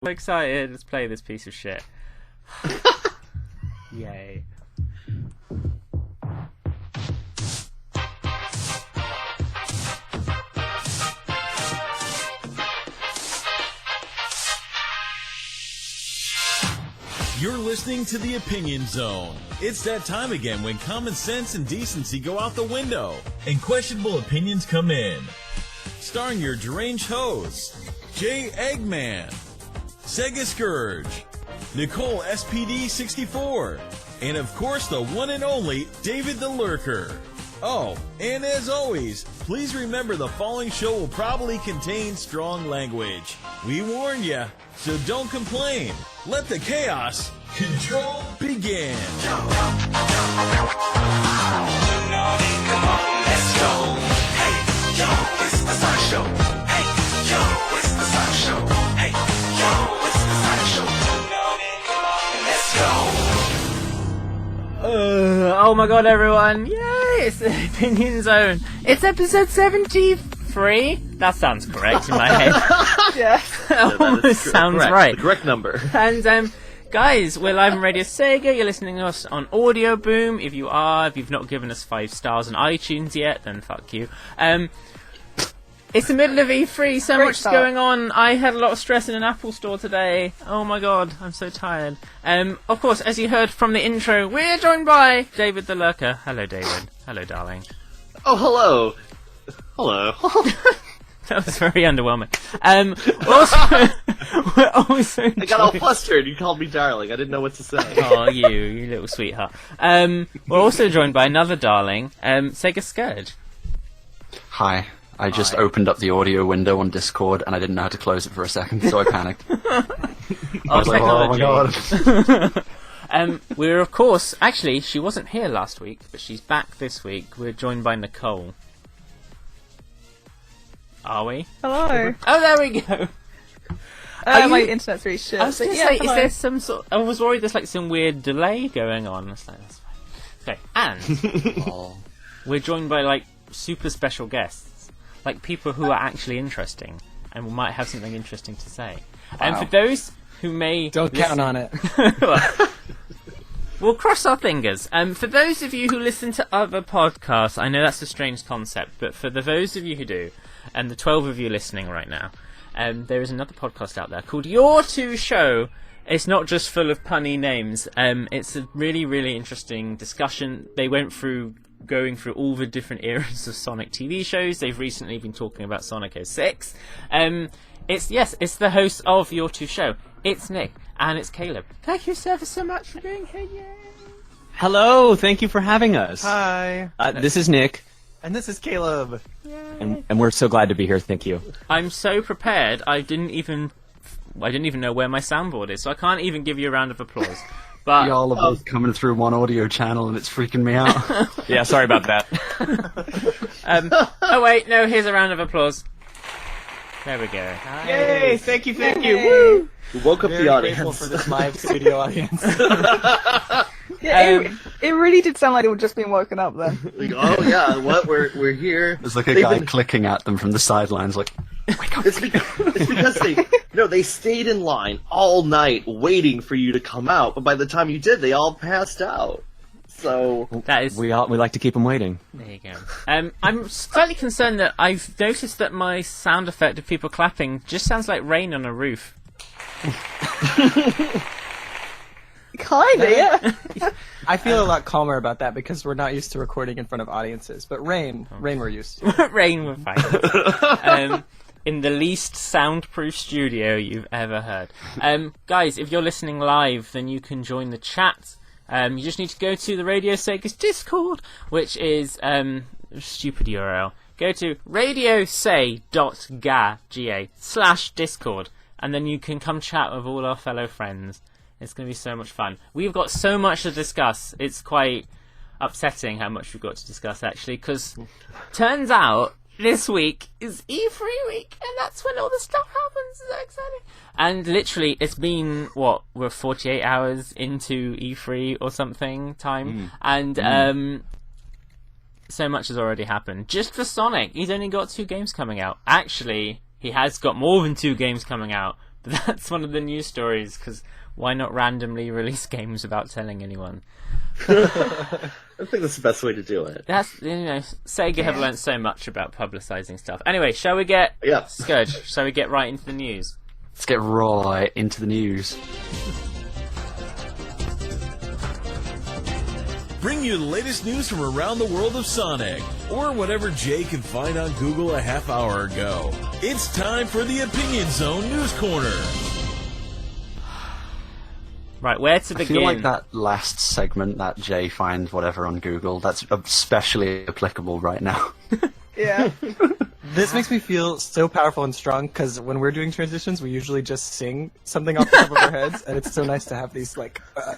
We're excited. Let's play this piece of shit. Yay. You're listening to The Opinion Zone. It's that time again when common sense and decency go out the window and questionable opinions come in. Starring your deranged hosts, Jay Eggman, Sega Scourge, Nicole SPD64, and of course the one and only David the Lurker. Oh, and as always, please remember the following show will probably contain strong language. We warn ya, so don't complain. Let the chaos control begin. Come on, let's go. Hey, yo, it's the Sonic Show. Hey, yo, it's the Sonic Show. Hey, yo, it's the Sonic Show. Come on, let's go. Oh my god, everyone! Yay! It's the Opinion Zone. It's episode 73. That sounds correct in my head. Yeah. That almost sounds correct. right. The correct number. And guys, we're live on Radio Sega. You're listening to us on Audio Boom. If you've not given us 5 stars on iTunes yet, then fuck you. It's the middle of E3, so Great much start. going on. I had a lot of stress in an Apple store today. Oh my god, I'm so tired. Of course, as you heard from the intro, we're joined by David the Lurker. Hello, David. Hello, darling. Oh, hello. Hello. That was very underwhelming. We're also I got all flustered. You called me darling. I didn't know what to say. Oh, you little sweetheart. We're also joined by another darling, Sega Scourge. Hi. I just opened up the audio window on Discord and I didn't know how to close it for a second, so I panicked. I was like, oh my god. We're, of course, actually, she wasn't here last week, but she's back this week. We're joined by Nicole. Are we? Hello. Oh, there we go. Are My you- internet's really shit. I was going to but say, yeah, is hello. there some sort... I was worried there's like some weird delay going on. It's like, that's fine. Okay, and Oh. we're joined by, like, super special guests. Like, people who are actually interesting and might have something interesting to say. And for those who may... Don't count on it. We'll cross our fingers. For those of you who listen to other podcasts, I know that's a strange concept, but for those of you who do, and the 12 of you listening right now, there is another podcast out there called Your Two Show. It's not just full of punny names. It's a really, really interesting discussion. They went through going through all the different eras of Sonic TV shows. They've recently been talking about Sonic 06. It's the host of Your Two Show. It's Nick and it's Caleb. Thank you so much for being here. Yay. Hello, thank you for having us. Hi, This is Nick, and this is Caleb. and we're so glad to be here. Thank you. I'm so prepared. I didn't even know where my soundboard is, so I can't even give you a round of applause. But Y'all are both coming through one audio channel and it's freaking me out. Yeah, sorry about that. oh wait, no. Here's a round of applause. There we go. Yay! Thank you. Woo! We woke up Very the grateful audience. for this live studio audience. Yeah, it really did sound like it had just been woken up then. Like, oh yeah, what? We're here. There's like a They've guy been- clicking at them from the sidelines like, It's because they stayed in line all night waiting for you to come out, but by the time you did, they all passed out. So That is. We like to keep them waiting. There you go. I'm slightly concerned that I've noticed that my sound effect of people clapping just sounds like rain on a roof. Kinda, yeah. I feel a lot calmer about that because we're not used to recording in front of audiences. But rain we're used to. Rain with fire. In the least soundproof studio you've ever heard. Guys, if you're listening live, then you can join the chat. You just need to go to the Radio Sega's Discord, which is stupid URL. Go to radiosay.ga/Discord, and then you can come chat with all our fellow friends. It's going to be so much fun. We've got so much to discuss. It's quite upsetting how much we've got to discuss, actually, because turns out this week is E3 week, and that's when all the stuff happens. It's so exciting. And literally, it's been, we're 48 hours into E3 or something time, and so much has already happened. Just for Sonic, he's only got 2 games coming out. Actually, he has got more than 2 games coming out, But that's one of the news stories, because why not randomly release games without telling anyone? I think that's the best way to do it. That's, Sega have learned so much about publicising stuff. Anyway, shall we get... Yeah. Scourge, shall we get right into the news? Let's get right into the news. Bring you the latest news from around the world of Sonic, or whatever Jay could find on Google a half hour ago. It's time for the Opinion Zone News Corner. Right, where to I begin? feel like that last segment, that Jay finds whatever on Google, that's especially applicable right now. Yeah. This makes me feel so powerful and strong because when we're doing transitions, we usually just sing something off the top of our heads, and it's so nice to have these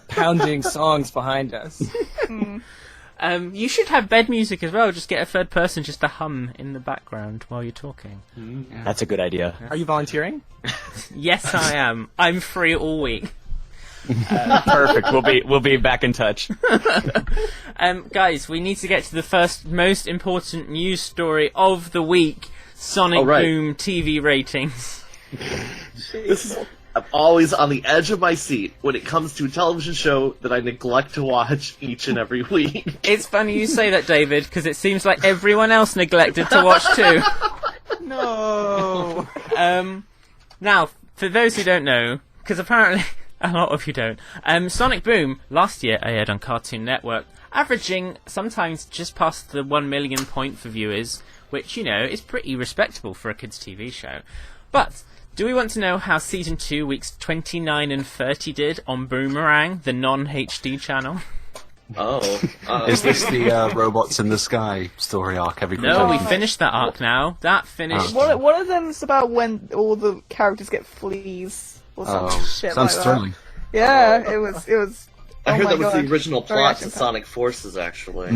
pounding songs behind us. You should have bed music as well. Just get a third person just to hum in the background while you're talking. That's a good idea. Are you volunteering? Yes, I am. I'm free all week. Perfect. We'll be back in touch. Guys, we need to get to the first most important news story of the week: Sonic Boom TV ratings. I'm always on the edge of my seat when it comes to a television show that I neglect to watch each and every week. It's funny you say that, David, because it seems like everyone else neglected to watch too. No. Now, for those who don't know, because apparently a lot of you don't, Sonic Boom last year aired on Cartoon Network, averaging sometimes just past the 1 million point for viewers, which, is pretty respectable for a kids' TV show. But do we want to know how Season 2, weeks 29 and 30 did on Boomerang, the non-HD channel? Is this the Robots in the Sky story arc? No, we finished that arc now. That finished... One of them's about when all the characters get fleas or some shit sounds like thrilling. that. Yeah, it was. I heard my that was God. the original Very plot to action-packed. Sonic Forces, actually.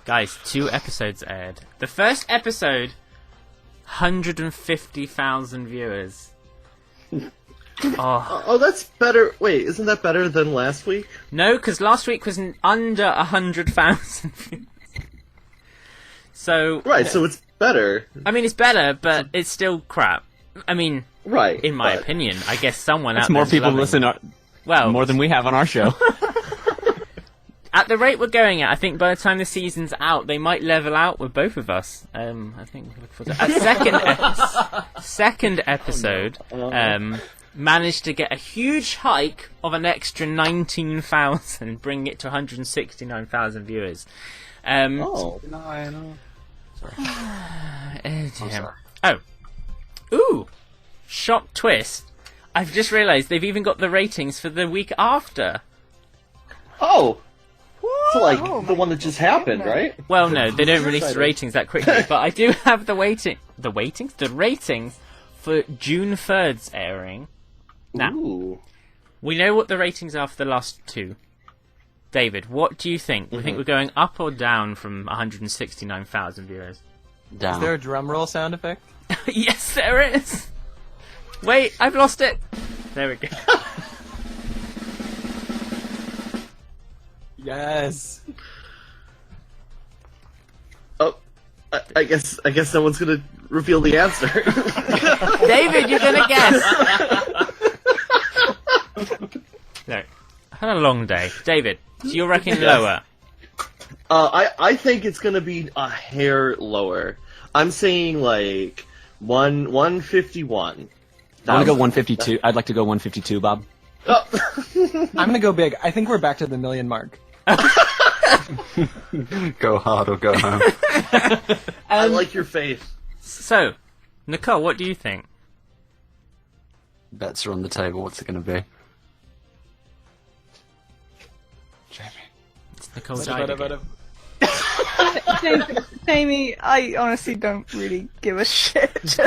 Guys, 2 episodes aired. The first episode, 150,000 viewers. Oh, that's better. Wait, isn't that better than last week? No, because last week was under 100,000 viewers. So... Right, so it's better. I mean, it's better, but it's still crap. I mean, Right. in my opinion. I guess someone That's out more there's people loving listen. it. Well, More than we have on our show. at the rate we're going at, I think by the time the season's out, they might level out with both of us. I think we look forward to second episode managed to get a huge hike of an extra 19,000, bringing it to 169,000 viewers. Ooh, shock twist! I've just realised they've even got the ratings for the week after. Oh! So, like, Oh, the one that just happened, right? Well, no, they don't release the ratings that quickly, but I do have the ratings for June 3rd's airing. Now, Ooh. we know what the ratings are for the last 2. David, what do you think? Do you think we're going up or down from 169,000 viewers? Down. Is there a drum roll sound effect? Yes, there is! Wait, I've lost it! There we go. Yes. Oh, I guess someone's gonna reveal the answer. David, you're gonna guess! No. I had a long day. David, so you're reckoning lower? I think it's gonna be a hair lower. I'm saying, like, 151. I want to go 152. I'd like to go 152, Bob. Oh. I'm gonna go big. I think we're back to the million mark. Go hard or go home. I like your faith. So, Nicole, what do you think? Bets are on the table. What's it going to be? Jamie. It's Nicole died again. Jamie, I honestly don't really give a shit. Just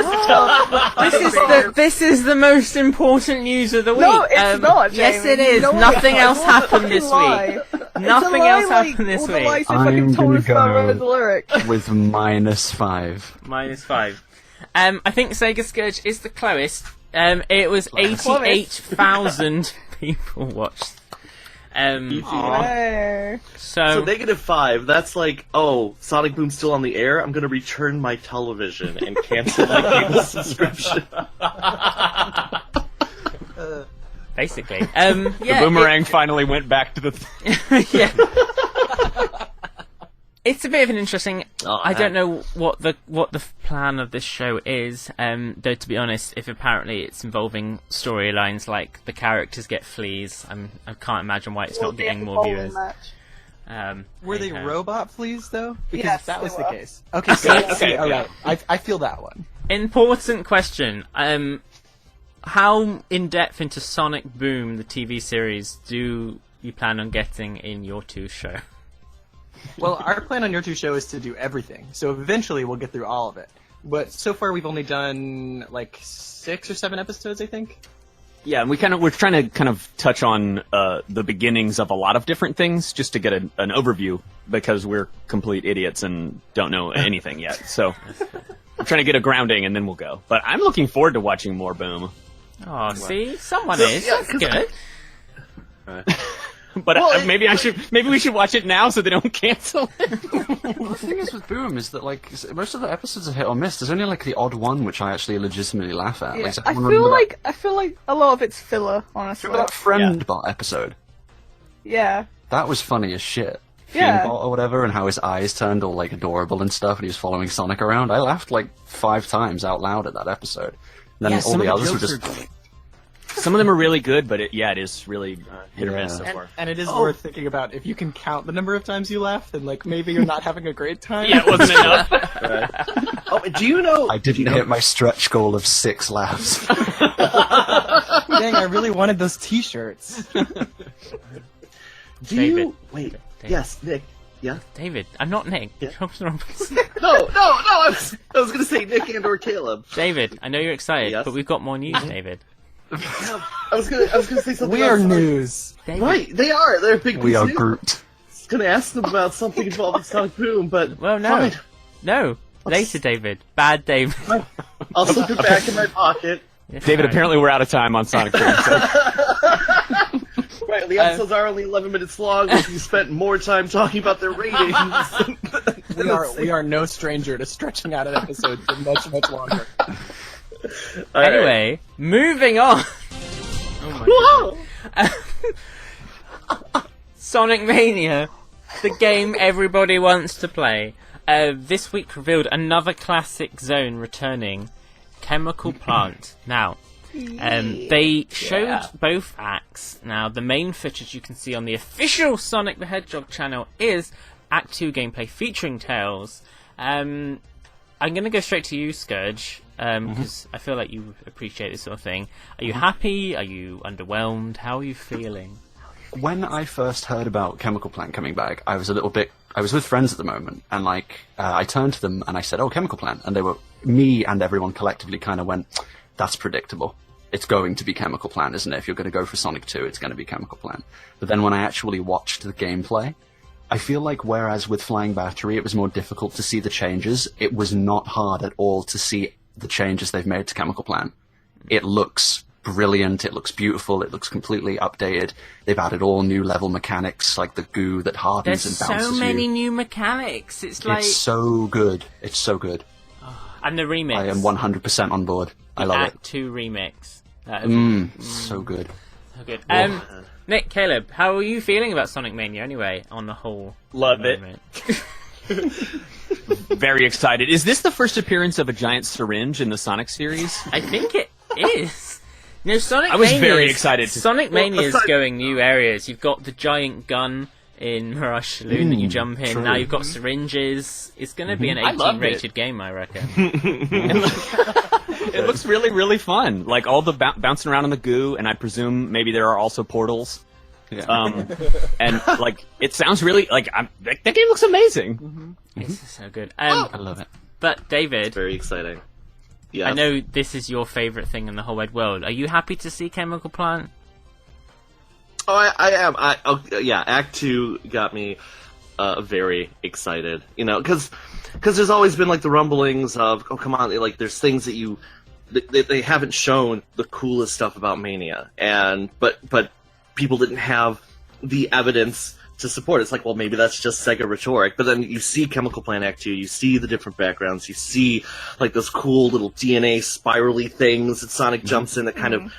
This is the most important news of the week. No, it's not, Jamie. Yes, it is. No, Nothing it's else not. happened this week. Nothing else happened this week. Like, I'm fucking told gonna us about go Rose Lyric. with -5. -5. I think Sega Scourge is the closest. It was 88,000 people watched. Hey. So -5, that's like, oh, Sonic Boom's still on the air? I'm gonna return my television and cancel my cable subscription. Basically. The boomerang finally went back to the... Yeah. It's a bit of an interesting. I don't know what the plan of this show is. Though to be honest, if apparently it's involving storylines like the characters get fleas, I can't imagine why it's not getting more viewers. Were they robot fleas though? Because Yes, if that was they the were. case. Okay, so Okay. all right. I feel that one. Important question. How in depth into Sonic Boom, the TV series, do you plan on getting in your 2 show? Well, our plan on your 2 show is to do everything. So eventually we'll get through all of it. But so far we've only done like 6 or 7 episodes, I think. Yeah, and we're trying to kind of touch on the beginnings of a lot of different things just to get an overview because we're complete idiots and don't know anything yet. So we're trying to get a grounding and then we'll go. But I'm looking forward to watching more Boom. Oh, see, someone is. That's good. But maybe we should watch it now so they don't cancel it. Well, the thing is with Boom is that like most of the episodes are hit or miss. There's only like the odd one which I actually legitimately laugh at. Yeah, Like, I feel like a lot of it's filler, honestly. remember that friend bot episode? Yeah. That was funny as shit. Yeah. Fiendbot or whatever, and how his eyes turned all like adorable and stuff, and he was following Sonic around. I laughed like 5 times out loud at that episode. And then Yeah, all some the of the others were jokes just. Some of them are really good, but it is really hit or miss so Yeah. far. And it is worth thinking about. If you can count the number of times you laugh, then like maybe you're not having a great time. Yeah, it wasn't enough. Oh, do you know? I didn't hit my stretch goal of 6 laughs. Dang, I really wanted those T-shirts. Do David. you wait? David. Yes, Nick. Yeah. David, I'm not Nick. Yeah. What's wrong? No. I was gonna say Nick and/or Caleb. David, I know you're excited, Yes? but we've got more news, David. I was gonna say something. We are about Sonic. news. David. Right, they are. They're a big. We piece are of news. Groot. I was gonna ask them about something involving Sonic Boom, but Well, no. fine. No. Later, David. Bad David. I'll slip it back in my pocket. David, apparently we're out of time on Sonic Boom. So. Right, the episodes are only 11 minutes long, but you spent more time talking about their ratings. We are no stranger to stretching out an episode for much, much longer. Anyway, moving on. Oh my goodness. Sonic Mania, the game everybody wants to play. This week revealed another classic zone returning, Chemical Plant. Now, they showed both acts. Now, the main footage you can see on the official Sonic the Hedgehog channel is Act 2 gameplay featuring Tails. I'm going to go straight to you, Scourge, because I feel like you appreciate this sort of thing. Are you happy? Are you underwhelmed? How are you feeling? When I first heard about Chemical Plant coming back, I was with friends at the moment, and like, I turned to them and I said, "Oh, Chemical Plant," and me and everyone collectively kind of went, "That's predictable. It's going to be Chemical Plant, isn't it? If you're going to go for Sonic 2, it's going to be Chemical Plant." But then when I actually watched the gameplay, I feel like whereas with Flying Battery it was more difficult to see the changes, it was not hard at all to see the changes they've made to Chemical Plant. It looks brilliant, it looks beautiful, it looks completely updated. They've added all new level mechanics, like the goo that hardens There's and bounces so many you. new mechanics. It's like... It's so good. It's so good. And the remix. I am 100% on board. I love Act it. 2 remix. That is So good. so good. Nick, Caleb, how are you feeling about Sonic Mania anyway, on the whole? Love it. moment? Very excited. Is this the first appearance of a giant syringe in the Sonic series? I think it is. No, Sonic I was Mania very is- excited to- Sonic Mania is aside- going new areas. You've got the giant gun in Mirage Saloon that you jump in. true. Now you've got syringes. It's going to be an I loved 18 rated game, I reckon. It looks really, really fun. Like all the bouncing around in the goo, and I presume maybe there are also portals. Yeah. And like it sounds really like that game looks amazing. It's so good. I love it. But David, Very exciting. Yes. I know this is your favourite thing in the whole wide world. Are you happy to see Chemical Plant? Oh, I am. Yeah, Act 2 got me very excited. You know, because there's always been like the rumblings of, oh, come on, like there's things that they haven't shown the coolest stuff about Mania, but people didn't have the evidence to support it. It's like, well, maybe that's just Sega rhetoric. But then you see Chemical Plant Act 2, you see the different backgrounds, you see like those cool little DNA spirally things that Sonic jumps in that kind of,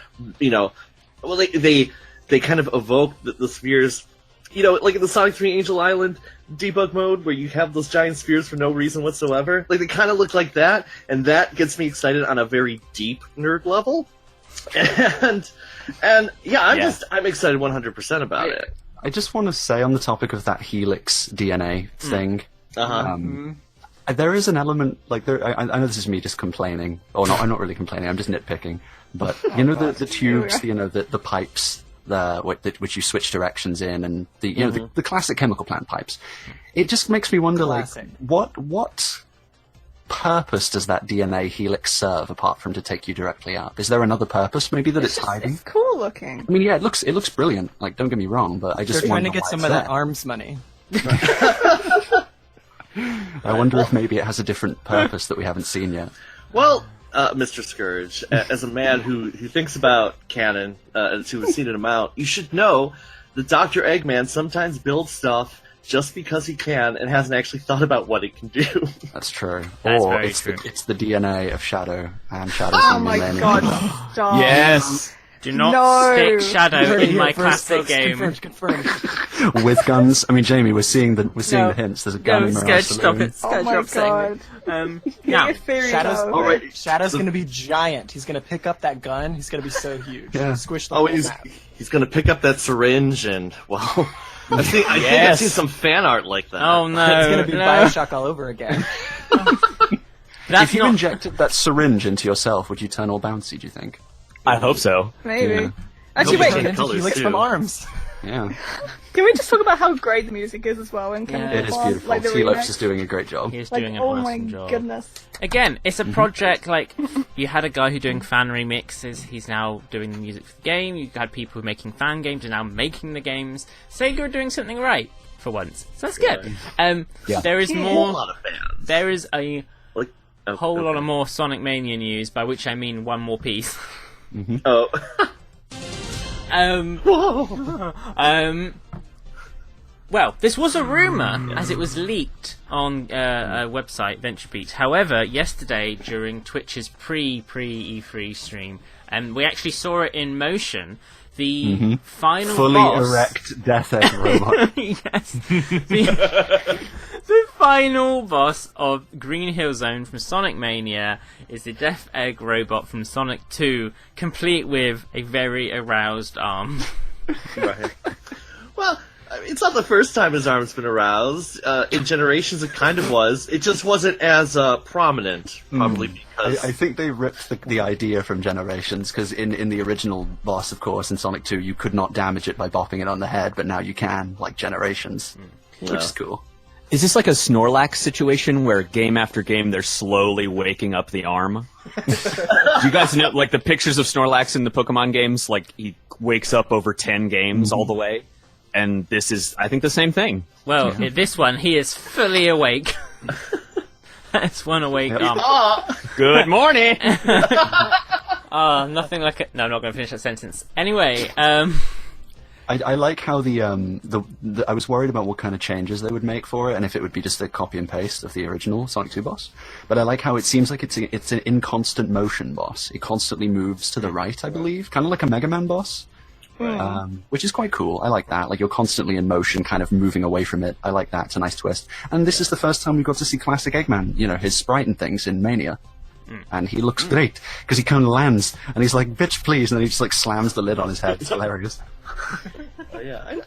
well, they kind of evoke the spheres, like in the Sonic 3 Angel Island debug mode where you have those giant spheres for no reason whatsoever. Like, they kind of look like that, and that gets me excited on a very deep nerd level. And yeah, I'm excited 100% about it. I just want to say on the topic of that Helix DNA thing, there is an element, like, I know this is me just complaining, or not, I'm not really complaining, I'm just nitpicking, but, the tubes, the pipes, which you switch directions in, and the classic Chemical Plant pipes, it just makes me wonder, Classic. like, what purpose does that DNA helix serve apart from to take you directly up? Is there another purpose maybe that it's hiding? It's cool looking. I mean, yeah, it looks brilliant. Like, don't get me wrong, but I just They're trying to wonder get why some it's of that there. ARMS money. I wonder if maybe it has a different purpose that we haven't seen yet. Well, Mr. Scourge, as a man who thinks about canon, and who has seen it amount, you should know that Dr. Eggman sometimes builds stuff just because he can and hasn't actually thought about what it can do. That's true. That's or very it's true. it's the DNA of Shadow and Shadow's Oh new my millennium. god, stop. Yes. Do not No. stick Shadow You heard it in my here first, classic folks. game. Confirmed. With guns. I mean, Jamie, we're seeing the hints. There's a gun No, in Scourge, Mirage stop Saloon. it. Oh Scourge, my stop saying god. that. Get Now, your theory Shadow's, though. Alright. Shadow's going to be giant. He's going to pick up that gun. He's going to be so huge. Yeah. Squish the Oh, whole he's map. going to pick up that syringe and, well, I think I've seen some fan art like that. oh no, It's going to be no. Bioshock all over again. That's If you not. injected that syringe into yourself, would you turn all bouncy, do you think? I hope so. Maybe. Yeah. Actually, Nobody wait. can- Into colours, Helix too. from ARMS. Yeah. Can we just talk about how great the music is as well in Chemical It is Plant? beautiful. Like the T-Lopes remix? is doing a great job. He's Like, doing an oh my awesome job. goodness. Again, it's a project like you had a guy who doing fan remixes. He's now doing the music for the game. You had people making fan games and now making the games. Sega are doing something right for once, so that's good. Yeah. There is A whole more. lot of fans. There is a Like, oh, whole lot okay. of more Sonic Mania news, by which I mean one more piece. Oh. Well, this was a rumor as it was leaked on a website, VentureBeat. However, yesterday during Twitch's pre-E3 stream, we actually saw it in motion. The final Fully boss, erect Death Egg robot. yes, the final boss of Green Hill Zone from Sonic Mania is the Death Egg robot from Sonic 2, complete with a very aroused arm. Right. Well, I mean, it's not the first time his arm's been aroused. In Generations, it kind of was. It just wasn't as prominent, probably because... I think they ripped the idea from Generations, because in the original boss, of course, in Sonic 2, you could not damage it by bopping it on the head, but now you can, like Generations, which is cool. Is this like a Snorlax situation where game after game they're slowly waking up the arm? Do you guys know, like, the pictures of Snorlax in the Pokemon games? Like, he wakes up over 10 games all the way? And this is, I think, the same thing. Well, in this one, he is fully awake. That's one awake arm. Good morning! Nothing like it. No, I'm not going to finish that sentence. Anyway, I like how I was worried about what kind of changes they would make for it, and if it would be just a copy and paste of the original Sonic 2 boss. But I like how it seems like it's an in constant motion boss. It constantly moves to the right, I believe, kind of like a Mega Man boss. Which is quite cool. I like that. Like, you're constantly in motion, kind of moving away from it. I like that. It's a nice twist. And this is the first time we got to see classic Eggman, his sprite and things in Mania. And he looks great, because he kind of lands, and he's like, bitch, please, and then he just, like, slams the lid on his head. It's hilarious. Yeah,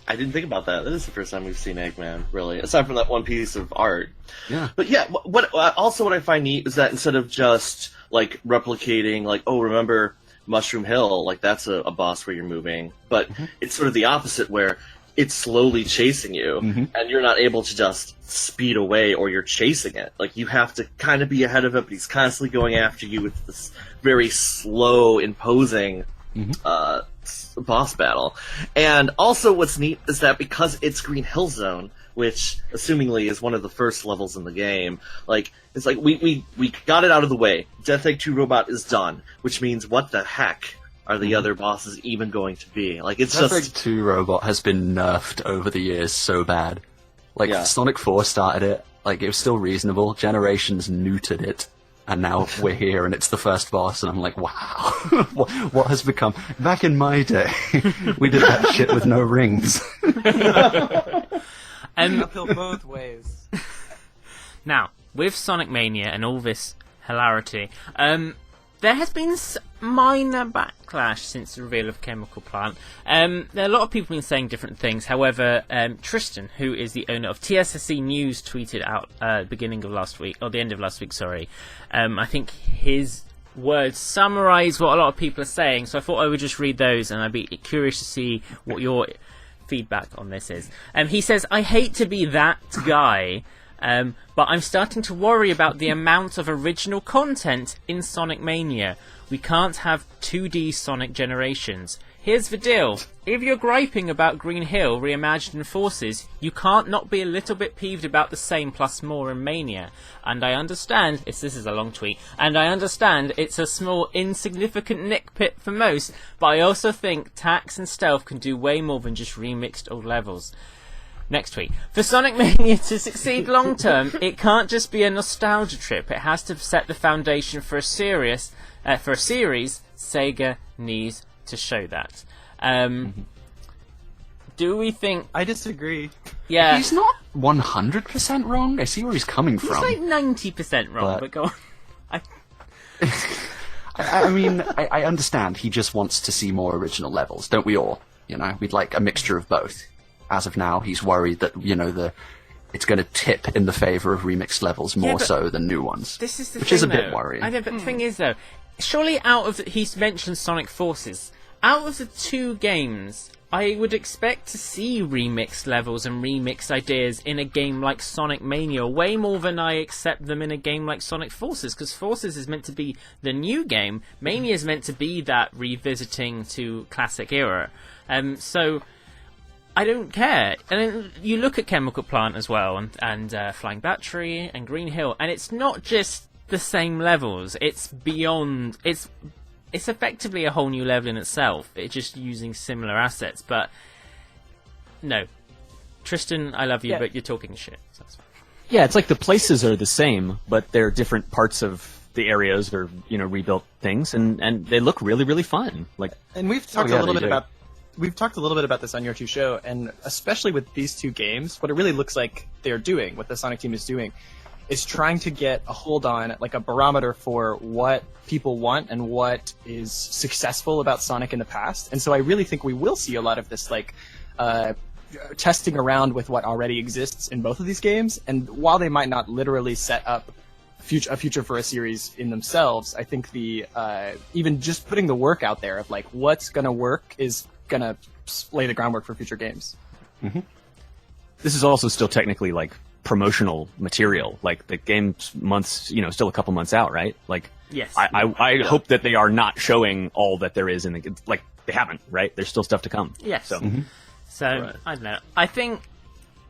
I didn't think about that. That is the first time we've seen Eggman, really, aside from that one piece of art. Yeah. But yeah, what I find neat is that instead of just, like, replicating, like, oh, remember Mushroom Hill, like, that's a boss where you're moving, but it's sort of the opposite, where it's slowly chasing you, and you're not able to just speed away, or you're chasing it. Like, you have to kind of be ahead of it, but he's constantly going after you with this very slow, imposing boss battle. And also what's neat is that because it's Green Hill Zone, which assumingly is one of the first levels in the game, like, it's like we got it out of the way. Death Egg 2 Robot is done, which means what the heck are the other bosses even going to be? Like, it's Hedgehog just 2 robot has been nerfed over the years so bad. Like, Yeah. Sonic 4 started it, like, it was still reasonable. Generations neutered it, and now we're here, and it's the first boss, and I'm like, wow. what has become... Back in my day, we did that shit with no rings. Uphill both ways. Now, with Sonic Mania and all this hilarity, there has been minor backlash since the reveal of Chemical Plant. There are a lot of people been saying different things. However, Tristan, who is the owner of TSSC News, tweeted out beginning of last week, or the end of last week, sorry. I think his words summarise what a lot of people are saying, so I thought I would just read those, and I'd be curious to see what your feedback on this is. He says, "I hate to be that guy, but I'm starting to worry about the amount of original content in Sonic Mania. We can't have 2D Sonic generations. Here's the deal. If you're griping about Green Hill reimagined Forces, you can't not be a little bit peeved about the same plus more in Mania. And I understand, this is a long tweet, and I understand it's a small insignificant nitpick for most, but I also think Tax and Stealth can do way more than just remixed old levels." Next tweet. "For Sonic Mania to succeed long term, it can't just be a nostalgia trip. It has to set the foundation for a series. Sega needs to show that." Do we think? I disagree. Yeah, He's not 100% wrong. I see where he's coming he's from. like 90% wrong. But go on. I mean, I understand. He just wants to see more original levels, don't we all? You know, we'd like a mixture of both. As of now, he's worried that, you know, it's going to tip in the favour of remixed levels more so than new ones. This is the which thing, is a bit though. worrying. I know, but the thing is, though, surely he's mentioned Sonic Forces. Out of the two games, I would expect to see remixed levels and remixed ideas in a game like Sonic Mania way more than I accept them in a game like Sonic Forces, because Forces is meant to be the new game. Mania is meant to be that revisiting to classic era. So I don't care. And then you look at Chemical Plant as well, and Flying Battery and Green Hill, and it's not just the same levels. It's beyond. It's effectively a whole new level in itself. It's just using similar assets. But no, Tristan, I love you, but you're talking shit. So that's fine. Yeah, it's like the places are the same, but they're different parts of the areas or, you know, rebuilt things, and they look really, really fun. Like, And we've talked yeah, a little they bit do. about this on your two show, and especially with these two games, what it really looks like they're doing, what the Sonic team is doing, is trying to get a hold on, like, a barometer for what people want and what is successful about Sonic in the past. And so I really think we will see a lot of this, like, testing around with what already exists in both of these games. And while they might not literally set up a future for a series in themselves, I think the even just putting the work out there of, like, what's going to work is going to lay the groundwork for future games. Mm-hmm. this is also still technically, like, promotional material. Like, the game's months, you know, still a couple months out, right? Like, Yes. I hope that they are not showing all that there is in the, like, they haven't, right? There's still stuff to come. Yes. So, So, Right. I don't know. I think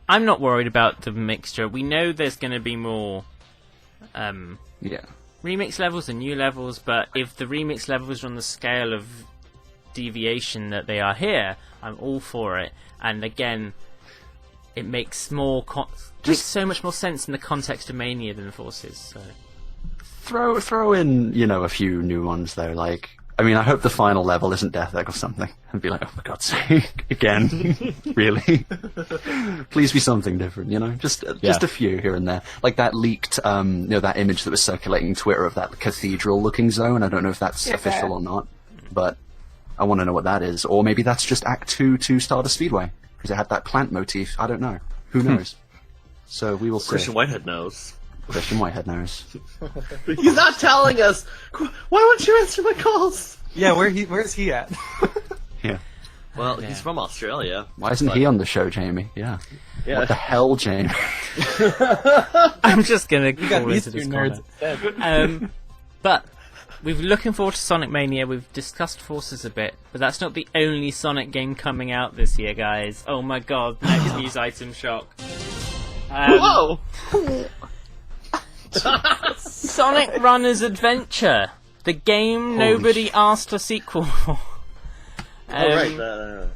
I'm not worried about the mixture. We know there's going to be more Yeah. remix levels and new levels, but if the remix levels are on the scale of deviation that they are here, I'm all for it. And again, it makes makes so much more sense in the context of Mania than Forces. So. Throw in, you know, a few new ones though. Like, I mean, I hope the final level isn't Death Egg or something. And be like, oh for God's sake, again, really? Please be something different, you know? Just a few here and there. Like that leaked, you know, that image that was circulating Twitter of that cathedral-looking zone. I don't know if that's official or not, but I want to know what that is. Or maybe that's just Act 2 to Stardust Speedway because it had that plant motif. I don't know. Who knows? So we will see. Christian Whitehead knows. Christian Whitehead knows. He's not telling us. Why won't you answer my calls? Yeah, where's he at? Yeah. Well, he's from Australia. Why isn't he on the show, Jamie? Yeah. Yeah. What the hell, Jamie? I'm just going to You got call these into two this nerds comment. instead. But we're looking forward to Sonic Mania. We've discussed Forces a bit, but that's not the only Sonic game coming out this year, guys. Oh my god, next news item shock. Whoa! Sonic Runners Adventure The game nobody asked a sequel for. Right.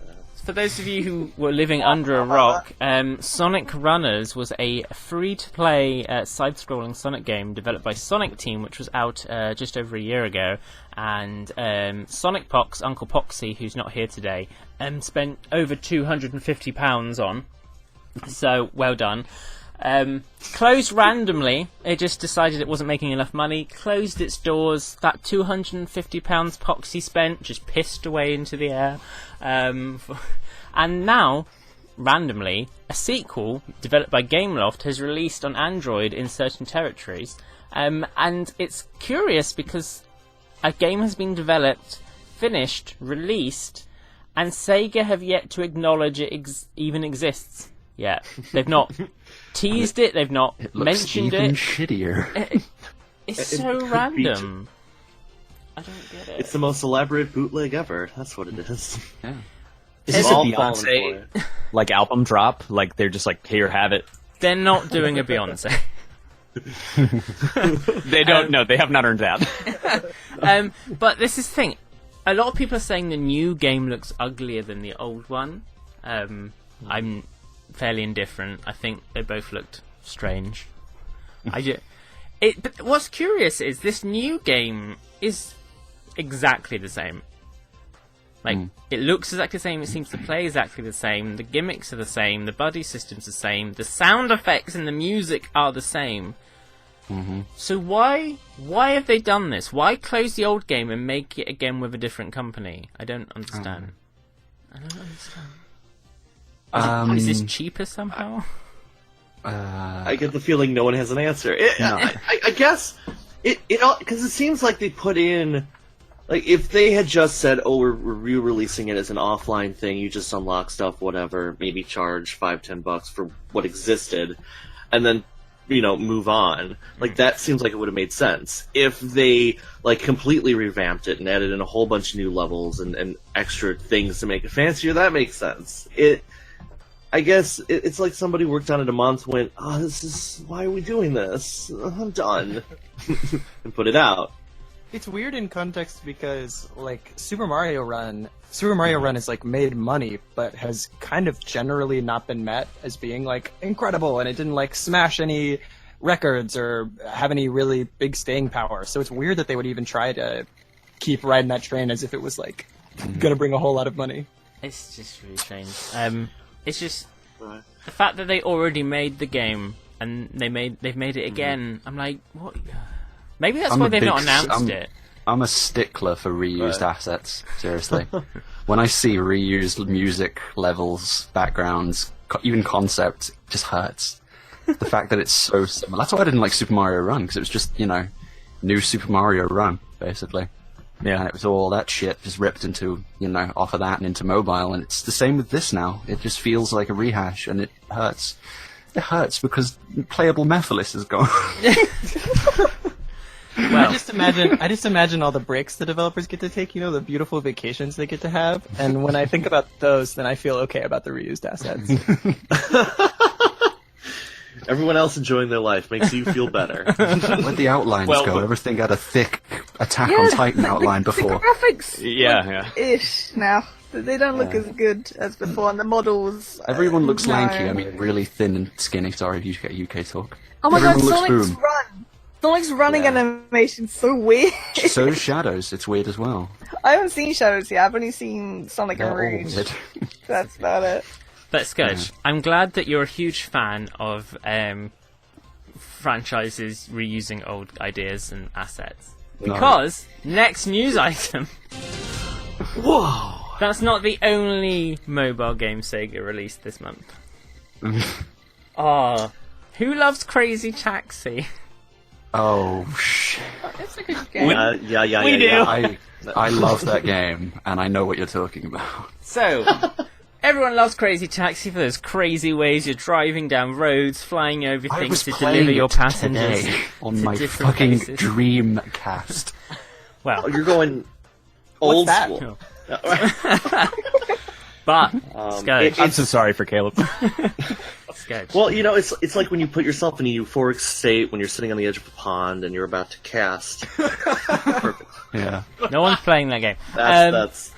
For those of you who were living under a rock, Sonic Runners was a free-to-play side-scrolling Sonic game developed by Sonic Team, which was out just over a year ago. And Sonic Pox, Uncle Poxy, who's not here today, spent over £250 on. So, well done. Closed randomly. It just decided it wasn't making enough money. Closed its doors. That £250 Poxy spent just pissed away into the air. And now, randomly, a sequel developed by Gameloft has released on Android in certain territories. And it's curious because a game has been developed, finished, released, and Sega have yet to acknowledge it even exists. Yeah, they've not teased it. They've not mentioned even it. Shittier. It's so random. I don't get it. It's the most elaborate bootleg ever. That's what it is. Yeah. Is this We've a all fallen for Beyonce it. like album drop? Like they're just like, here, have it. They're not doing a Beyonce. They don't know. They have not earned that. But this is the thing. A lot of people are saying the new game looks uglier than the old one. I'm fairly indifferent. I think they both looked strange. But what's curious is this new game is exactly the same. Like, it looks exactly the same, it seems to play exactly the same, the gimmicks are the same, the buddy system's the same, the sound effects and the music are the same. Mm-hmm. So why have they done this? Why close the old game and make it again with a different company? I don't understand. I don't understand. Is this cheaper somehow? I get the feeling no one has an answer. No. I guess because it seems like they put in, like, if they had just said, "Oh, we're re-releasing it as an offline thing. You just unlock stuff, whatever. Maybe charge $5-10 for what existed, and then move on." Like, that seems like it would have made sense. If they like completely revamped it and added in a whole bunch of new levels and extra things to make it fancier, that makes sense. I guess it's like somebody worked on it a month, went, "Oh, why are we doing this? I'm done," and put it out. It's weird in context because, like, Super Mario Run is, like, made money, but has kind of generally not been met as being, like, incredible, and it didn't, like, smash any records or have any really big staying power. So it's weird that they would even try to keep riding that train as if it was, like, gonna bring a whole lot of money. It's just really strange. It's just the fact that they already made the game and they've made it again. I'm like, what? Maybe that's why they've not announced it. I'm a stickler for reused assets. Seriously, when I see reused music levels, backgrounds, even concepts, it just hurts. The fact that it's so similar. That's why I didn't like Super Mario Run, because it was just new Super Mario Run basically. Yeah, and it was all that shit just ripped into, off of that and into mobile, and it's the same with this now. It just feels like a rehash, and it hurts. It hurts because playable Mephiles is gone. Well, I just imagine all the breaks the developers get to take, the beautiful vacations they get to have, and when I think about those, then I feel okay about the reused assets. Everyone else enjoying their life makes you feel better. Let the outlines go. Everything had a thick Attack on Titan outline before. The graphics Yeah. ish now. They don't look as good as before, and the models. Everyone looks no. lanky. I mean, really thin and skinny. Sorry, UK talk. Oh my god, Everyone looks Sonic's boom. run! Sonic's running animation's so weird. So does Shadows. It's weird as well. I haven't seen Shadows yet. I've only seen Sonic They're and all Rouge. weird. That's about it. But Scourge, I'm glad that you're a huge fan of franchises reusing old ideas and assets. Because next news item. Whoa! That's not the only mobile game Sega released this month. Who loves Crazy Taxi? Oh shit! It's a good game. Yeah. We do. I love that game, and I know what you're talking about. So, everyone loves Crazy Taxi for those crazy ways you're driving down roads, flying over I things was to playing deliver your it passengers today on to my different fucking places. Dreamcast. Well, Oh, you're going old that? school. but Um, Scourge, I'm so sorry for Caleb. sketch. Well, it's like when you put yourself in a euphoric state when you're sitting on the edge of a pond and you're about to cast. Perfect. Yeah. No one's playing that game. That's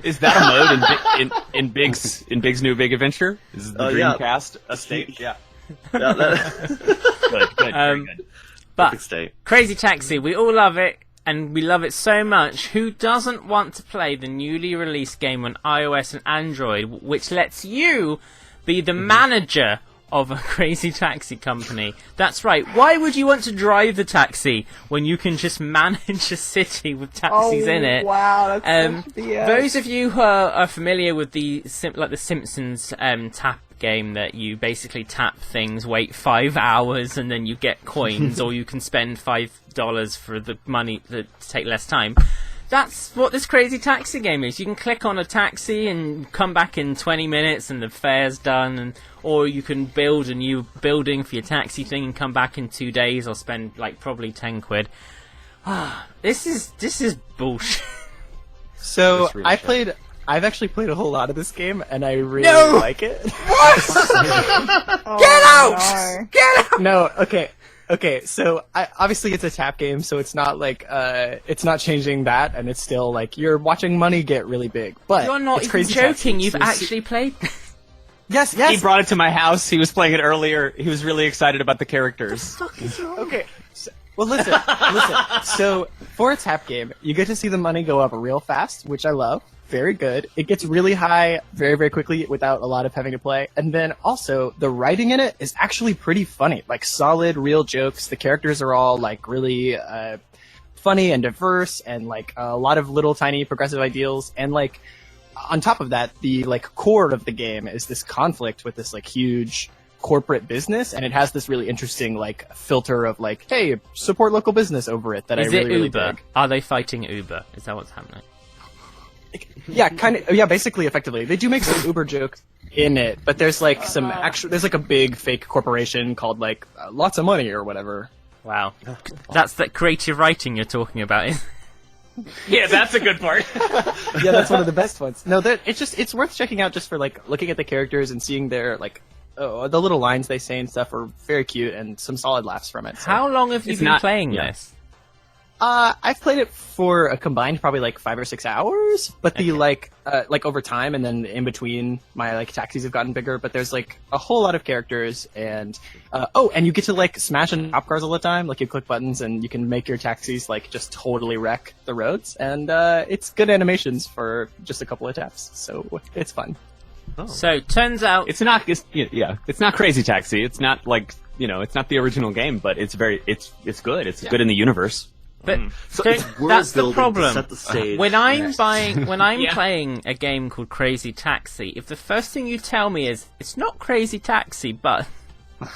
Is that a mode in Big's new Big Adventure? Is the yeah. Dreamcast a state? Yeah. that, Good. Very good. But perfect state. Crazy Taxi, we all love it, and we love it so much. Who doesn't want to play the newly released game on iOS and Android, which lets you be the manager of a crazy taxi company? That's right. Why would you want to drive the taxi when you can just manage a city with taxis in it? Wow, that's such BS. Those of you who are familiar with the Simpsons tap game, that you basically tap things, wait 5 hours, and then you get coins, or you can spend $5 for the money to take less time. That's what this Crazy Taxi game is. You can click on a taxi and come back in 20 minutes and the fare's done, or you can build a new building for your taxi thing and come back in 2 days, or spend probably 10 quid. This is bullshit. So It's really I've actually played a whole lot of this game, and I really No! like it. Oh, Get out! no. Get out! No, okay. So obviously it's a tap game, so it's not like it's not changing that, and it's still like you're watching money get really big. But You're not it's even Crazy joking. Taxi. You've So actually played. yes. He brought it to my house. He was playing it earlier. He was really excited about the characters. Okay. Well, listen. So for a tap game, you get to see the money go up real fast, which I love. Very good. It gets really high very, very quickly without a lot of having to play. And then also, the writing in it is actually pretty funny. Like, solid, real jokes. The characters are all, like, really funny and diverse, and, like, a lot of little tiny progressive ideals. And, like, on top of that, the, like, core of the game is this conflict with this, like, huge corporate business, and it has this really interesting, like, filter of, like, hey, support local business over it that Is I really, it really Uber? dig. Are they fighting Uber? Is that what's happening? Yeah, kind of. Yeah, basically, effectively, they do make some Uber jokes in it, but there's like some actual. There's like a big fake corporation called like Lots of Money or whatever. Wow. That's that creative writing you're talking about. Yeah, that's a good part. Yeah, that's one of the best ones. No, it's worth checking out just for like looking at the characters and seeing their like the little lines they say and stuff are very cute, and some solid laughs from it. So. How long have you It's been not- playing yeah. this? I've played it for a combined probably like 5 or 6 hours, but the like over time and then in between my like taxis have gotten bigger, but there's like a whole lot of characters and and you get to like smash and cop cars all the time, like you click buttons and you can make your taxis like just totally wreck the roads, and it's good animations for just a couple of taps, so it's fun. So turns out It's not. It's not Crazy Taxi. It's not like it's not the original game, but it's good. It's good in the universe. but So don't- it's world that's the building problem. to set the stage. When I'm Yeah. playing a game called Crazy Taxi, if the first thing you tell me is it's not Crazy Taxi, but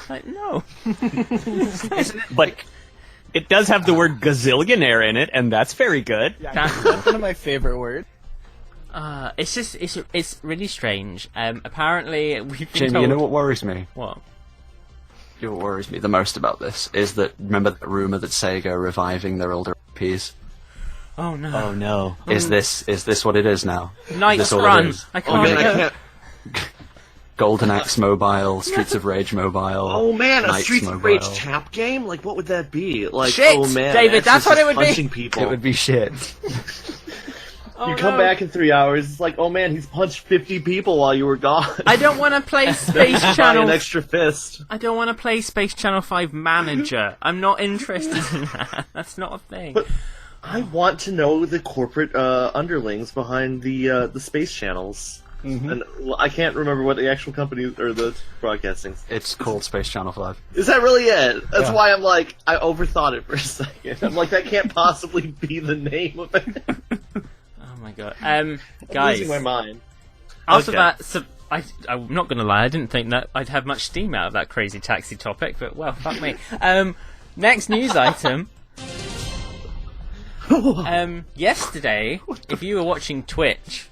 like no, But it does have the word gazillionaire in it, and that's very good. That's one of my favorite words. it's just it's really strange. Apparently we've been Jamie, told you know what worries me? what? You know what worries me the most about this is that, remember that rumor that Sega are reviving their older IPs? Oh no, Oh no. Is this what it is now? Knights Is this all it Run. is? I Oh can't. man, I can't. Golden Axe Mobile, Streets of Rage Mobile. Oh man, a Knights Streets of Mobile. Rage tap game? Like, what would that be? Like, Shit, oh man, David, that's what it would be. punching people. It would be shit. Oh, You come no. back in 3 hours. It's like, oh man, he's punched 50 people while you were gone. I don't want to play Space Buy Channel. an extra fist. I don't want to play Space Channel 5 Manager. I'm not interested in that. That's not a thing. I want to know the corporate underlings behind the space channels. And I can't remember what the actual company or the broadcasting. It's called Space Channel 5. Is that really it? That's why I'm like, I overthought it for a second. I'm like, that can't possibly be the name of it. Oh my god. I'm Guys, losing my mind. after Okay. that, I'm not going to lie, I didn't think that I'd have much steam out of that Crazy Taxi topic, but well, fuck me. Next news item. Yesterday, if you were watching Twitch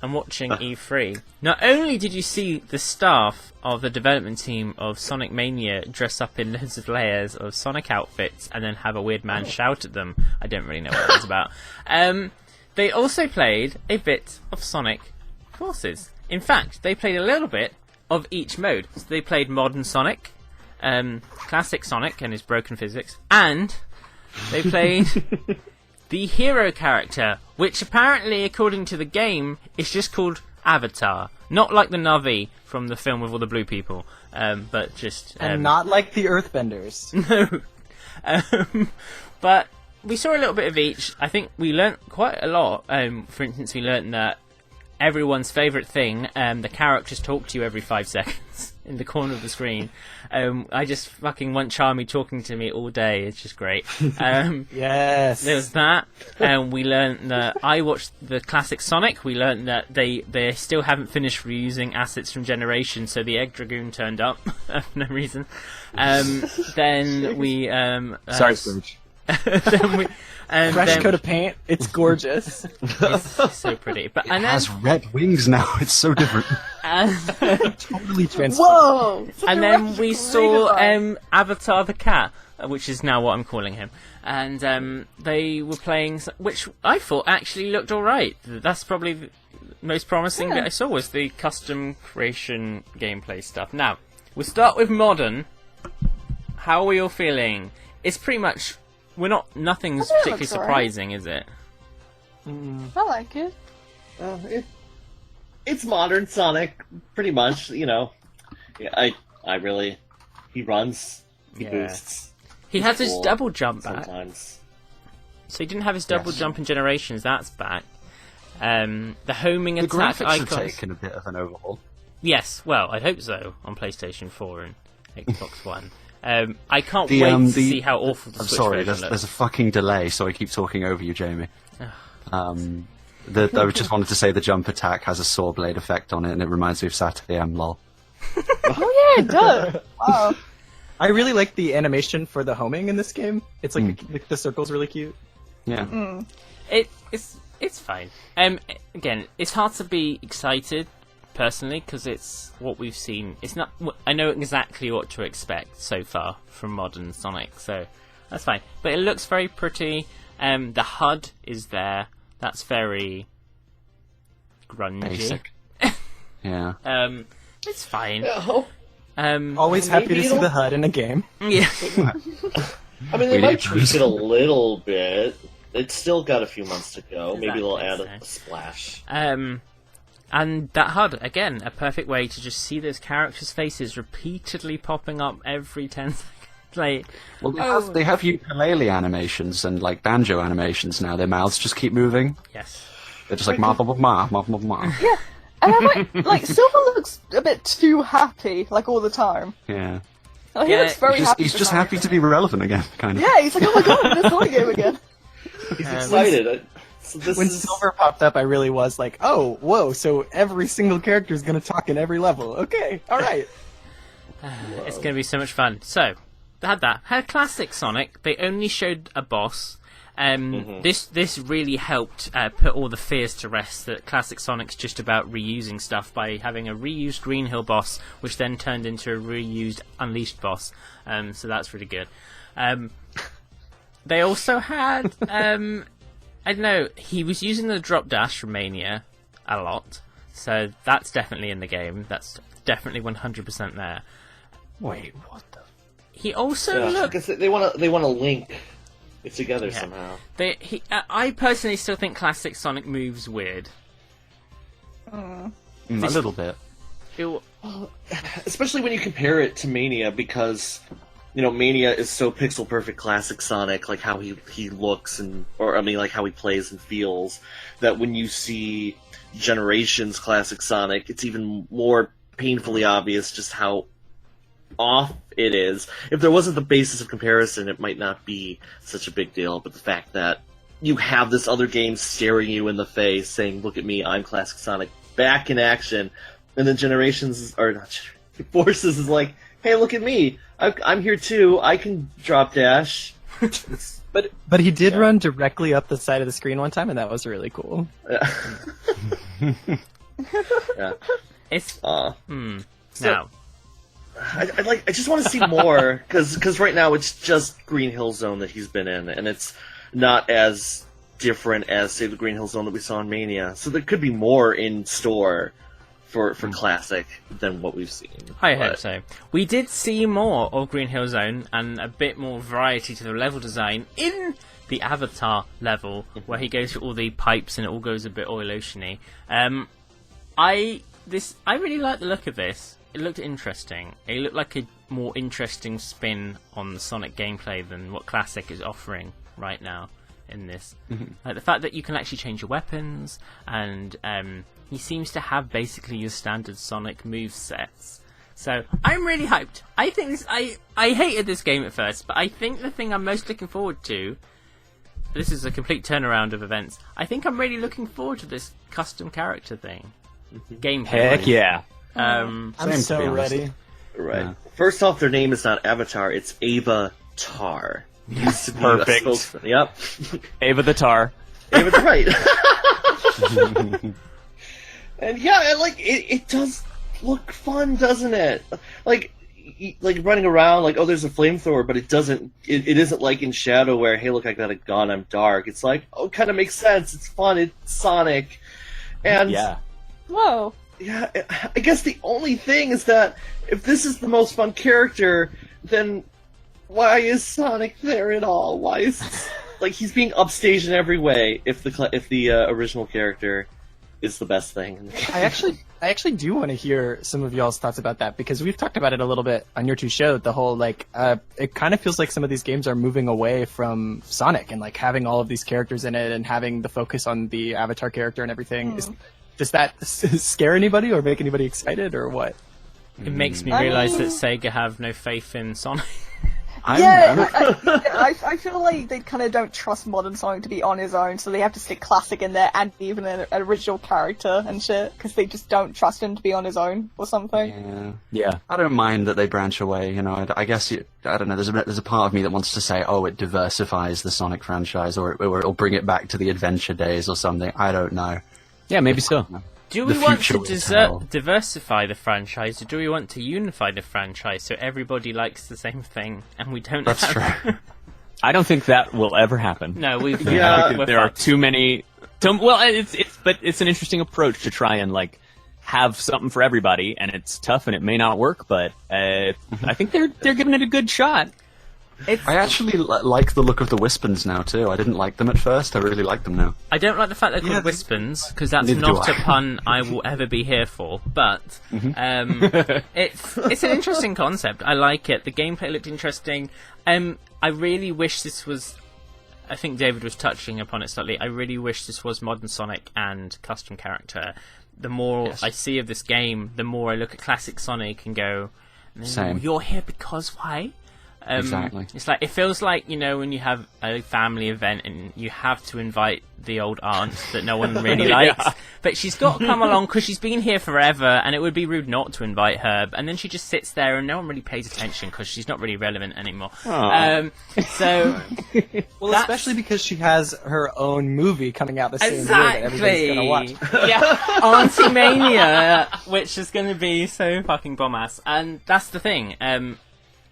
and watching E3, not only did you see the staff of the development team of Sonic Mania dress up in loads of layers of Sonic outfits and then have a weird man shout at them. I don't really know what that was about. They also played a bit of Sonic Forces. In fact, they played a little bit of each mode. So they played Modern Sonic, Classic Sonic and his broken physics, and they played the hero character, which apparently, according to the game, is just called Avatar. Not like the Na'vi from the film with all the blue people, but just... And not like the Earthbenders. No. But we saw a little bit of each. I think we learnt quite a lot. For instance, we learnt that everyone's favourite thing, the characters talk to you every 5 seconds in the corner of the screen. I just fucking want Charmy talking to me all day. It's just great. Yes. There's that. We learnt that I watched the classic Sonic. We learnt that they still haven't finished reusing assets from Generations, so the Egg Dragoon turned up for no reason. Then we... Sorry, Scrooge. then we... Fresh coat of paint. It's gorgeous. It's so pretty. But It has red wings now. It's so different. Totally transformed. Whoa! And then we saw Avatar the cat, which is now what I'm calling him. And they were playing, which I thought actually looked alright. That's probably the most promising bit I saw, was the custom creation gameplay stuff. Now, we'll start with Modern. How are we all feeling? It's pretty much... Nothing's I think it particularly looks alright. surprising, is it? I like it. It's modern Sonic, pretty much. You know, yeah, I really. He runs. He Yeah. boosts. He has his cool double jump back. sometimes. So he didn't have his double Yes. jump in Generations, that's back. The homing The attack graphics have icons. taken a bit of an overhaul. Yes, well, I hope so, on PlayStation 4 and Xbox One. I can't The, wait to the- see how awful the I'm Switch sorry, version there's looks. a fucking delay, so I keep talking over you, Jamie. I just wanted to say the jump attack has a saw blade effect on it, and it reminds me of Saturday M. Lol. Oh yeah, it does. Wow. I really like the animation for the homing in this game. It's like the circle's really cute. Yeah. It's fine. Again, it's hard to be excited personally because it's what we've seen. It's not. I know exactly what to expect so far from modern Sonic, so that's fine. But it looks very pretty. The HUD is there. That's very grungy. Basic. Yeah. It's fine. Always happy to maybe see the HUD in a game. Yeah. I mean, they We might need tweak to- it a little bit. It's still got a few months to go. Maybe they'll add Exactly, a splash. And that HUD, again, a perfect way to just see those characters' faces repeatedly popping up every 10 seconds. Like, Well, they have ukulele animations and like banjo animations now. Their mouths just keep moving. yes. They're just like ma ma ma ma ma ma. And I like Silver looks a bit too happy, like all the time. Yeah. Like, he Yeah, looks very happy. He's for just some happy reason. to be relevant again, kind of. Yeah, he's like, oh my god, I'm in a Sonic game again. He's excited. So this When is Silver popped up, I really was like, oh, whoa, so every single character is going to talk in every level. Okay, alright. It's going to be so much fun. So, they had that. Had classic Sonic. They only showed a boss. This really helped put all the fears to rest that classic Sonic's just about reusing stuff by having a reused Green Hill boss, which then turned into a reused Unleashed boss. So that's really good. They also had, I don't know, he was using the drop dash from Mania a lot, so that's definitely in the game. That's definitely 100% there. Wait, what the? He also looked. because they want to link it together somehow. I personally still think classic Sonic moves weird. A little bit. Especially when you compare it to Mania, because you know Mania is so pixel perfect classic Sonic, like how he looks like how he plays and feels, that when you see Generations classic Sonic, it's even more painfully obvious just how off it is. If there wasn't the basis of comparison, it might not be such a big deal, but the fact that you have this other game staring you in the face saying, look at me, I'm classic Sonic, back in action, and then Forces is like, hey, look at me, I'm here too, I can drop dash. But he did run directly up the side of the screen one time, and that was really cool. Yeah. It's So- now. I just want to see more, because right now it's just Green Hill Zone that he's been in, and it's not as different as, say, the Green Hill Zone that we saw in Mania. So there could be more in store for classic than what we've seen. I hope so. We did see more of Green Hill Zone and a bit more variety to the level design in the Avatar level, where he goes through all the pipes and it all goes a bit oil oceany. I really like the look of this. It looked interesting. It looked like a more interesting spin on the Sonic gameplay than what Classic is offering right now in this. Like the fact that you can actually change your weapons, and he seems to have basically your standard Sonic move sets. So I'm really hyped. I think this. I hated this game at first, but I think the thing I'm most looking forward to. This is a complete turnaround of events. I think I'm really looking forward to this custom character thing. Gameplay. Heck yeah. I'm Same, to be so honest. ready. Right. Yeah. First off, their name is not Avatar; it's Ava Tar. Used to be a Perfect. spokesman. Yep. Ava the Tar. Ava's right. And yeah, it does look fun, doesn't it? Like running around, like, oh, there's a flamethrower, but it doesn't. It isn't like in Shadow where, hey, look, I got a gun, I'm dark. It's like, oh, it kind of makes sense. It's fun. It's Sonic, and Yeah. Whoa. yeah, I guess the only thing is that if this is the most fun character, then why is Sonic there at all? Why is like he's being upstaged in every way? If the original character is the best thing in the game. I actually do want to hear some of y'all's thoughts about that, because we've talked about it a little bit on your two show. The whole it kind of feels like some of these games are moving away from Sonic and like having all of these characters in it and having the focus on the Avatar character and everything. Does that scare anybody or make anybody excited or what? It makes me realise that Sega have no faith in Sonic. I feel like they kind of don't trust modern Sonic to be on his own, so they have to stick Classic in there and even an original character and shit, because they just don't trust him to be on his own or something. Yeah. I don't mind that they branch away. You know, I guess I don't know. There's a part of me that wants to say, oh, it diversifies the Sonic franchise, or it'll bring it back to the adventure days or something. I don't know. Yeah, maybe so. Do The we want future to will tell. diversify the franchise, or do we want to unify the franchise so everybody likes the same thing and we don't That's have... true. I don't think that will ever happen. No, we've... Yeah, we're There are fucked. too many. Well, but it's an interesting approach to try and like have something for everybody, and it's tough and it may not work, but I think they're giving it a good shot. I actually like the look of the Wispens now too. I didn't like them at first. I really like them now. I don't like the fact they're called Wispens, because that's Neither not do a I. pun I will ever be here for, but it's an interesting concept. I like it. The gameplay looked interesting. I really wish this was... I think David was touching upon it slightly. I really wish this was modern Sonic and custom character. The more I see of this game, the more I look at classic Sonic and go, no, Same. you're here because why? Exactly. It's like, it feels like, you know, when you have a family event and you have to invite the old aunt that no one really likes, but she's got to come along because she's been here forever, and it would be rude not to invite her. And then she just sits there and no one really pays attention because she's not really relevant anymore. So, Well, That's- especially because she has her own movie coming out the same year that everybody's gonna watch. Yeah, Auntie Mania, which is going to be so fucking bomb ass. And that's the thing.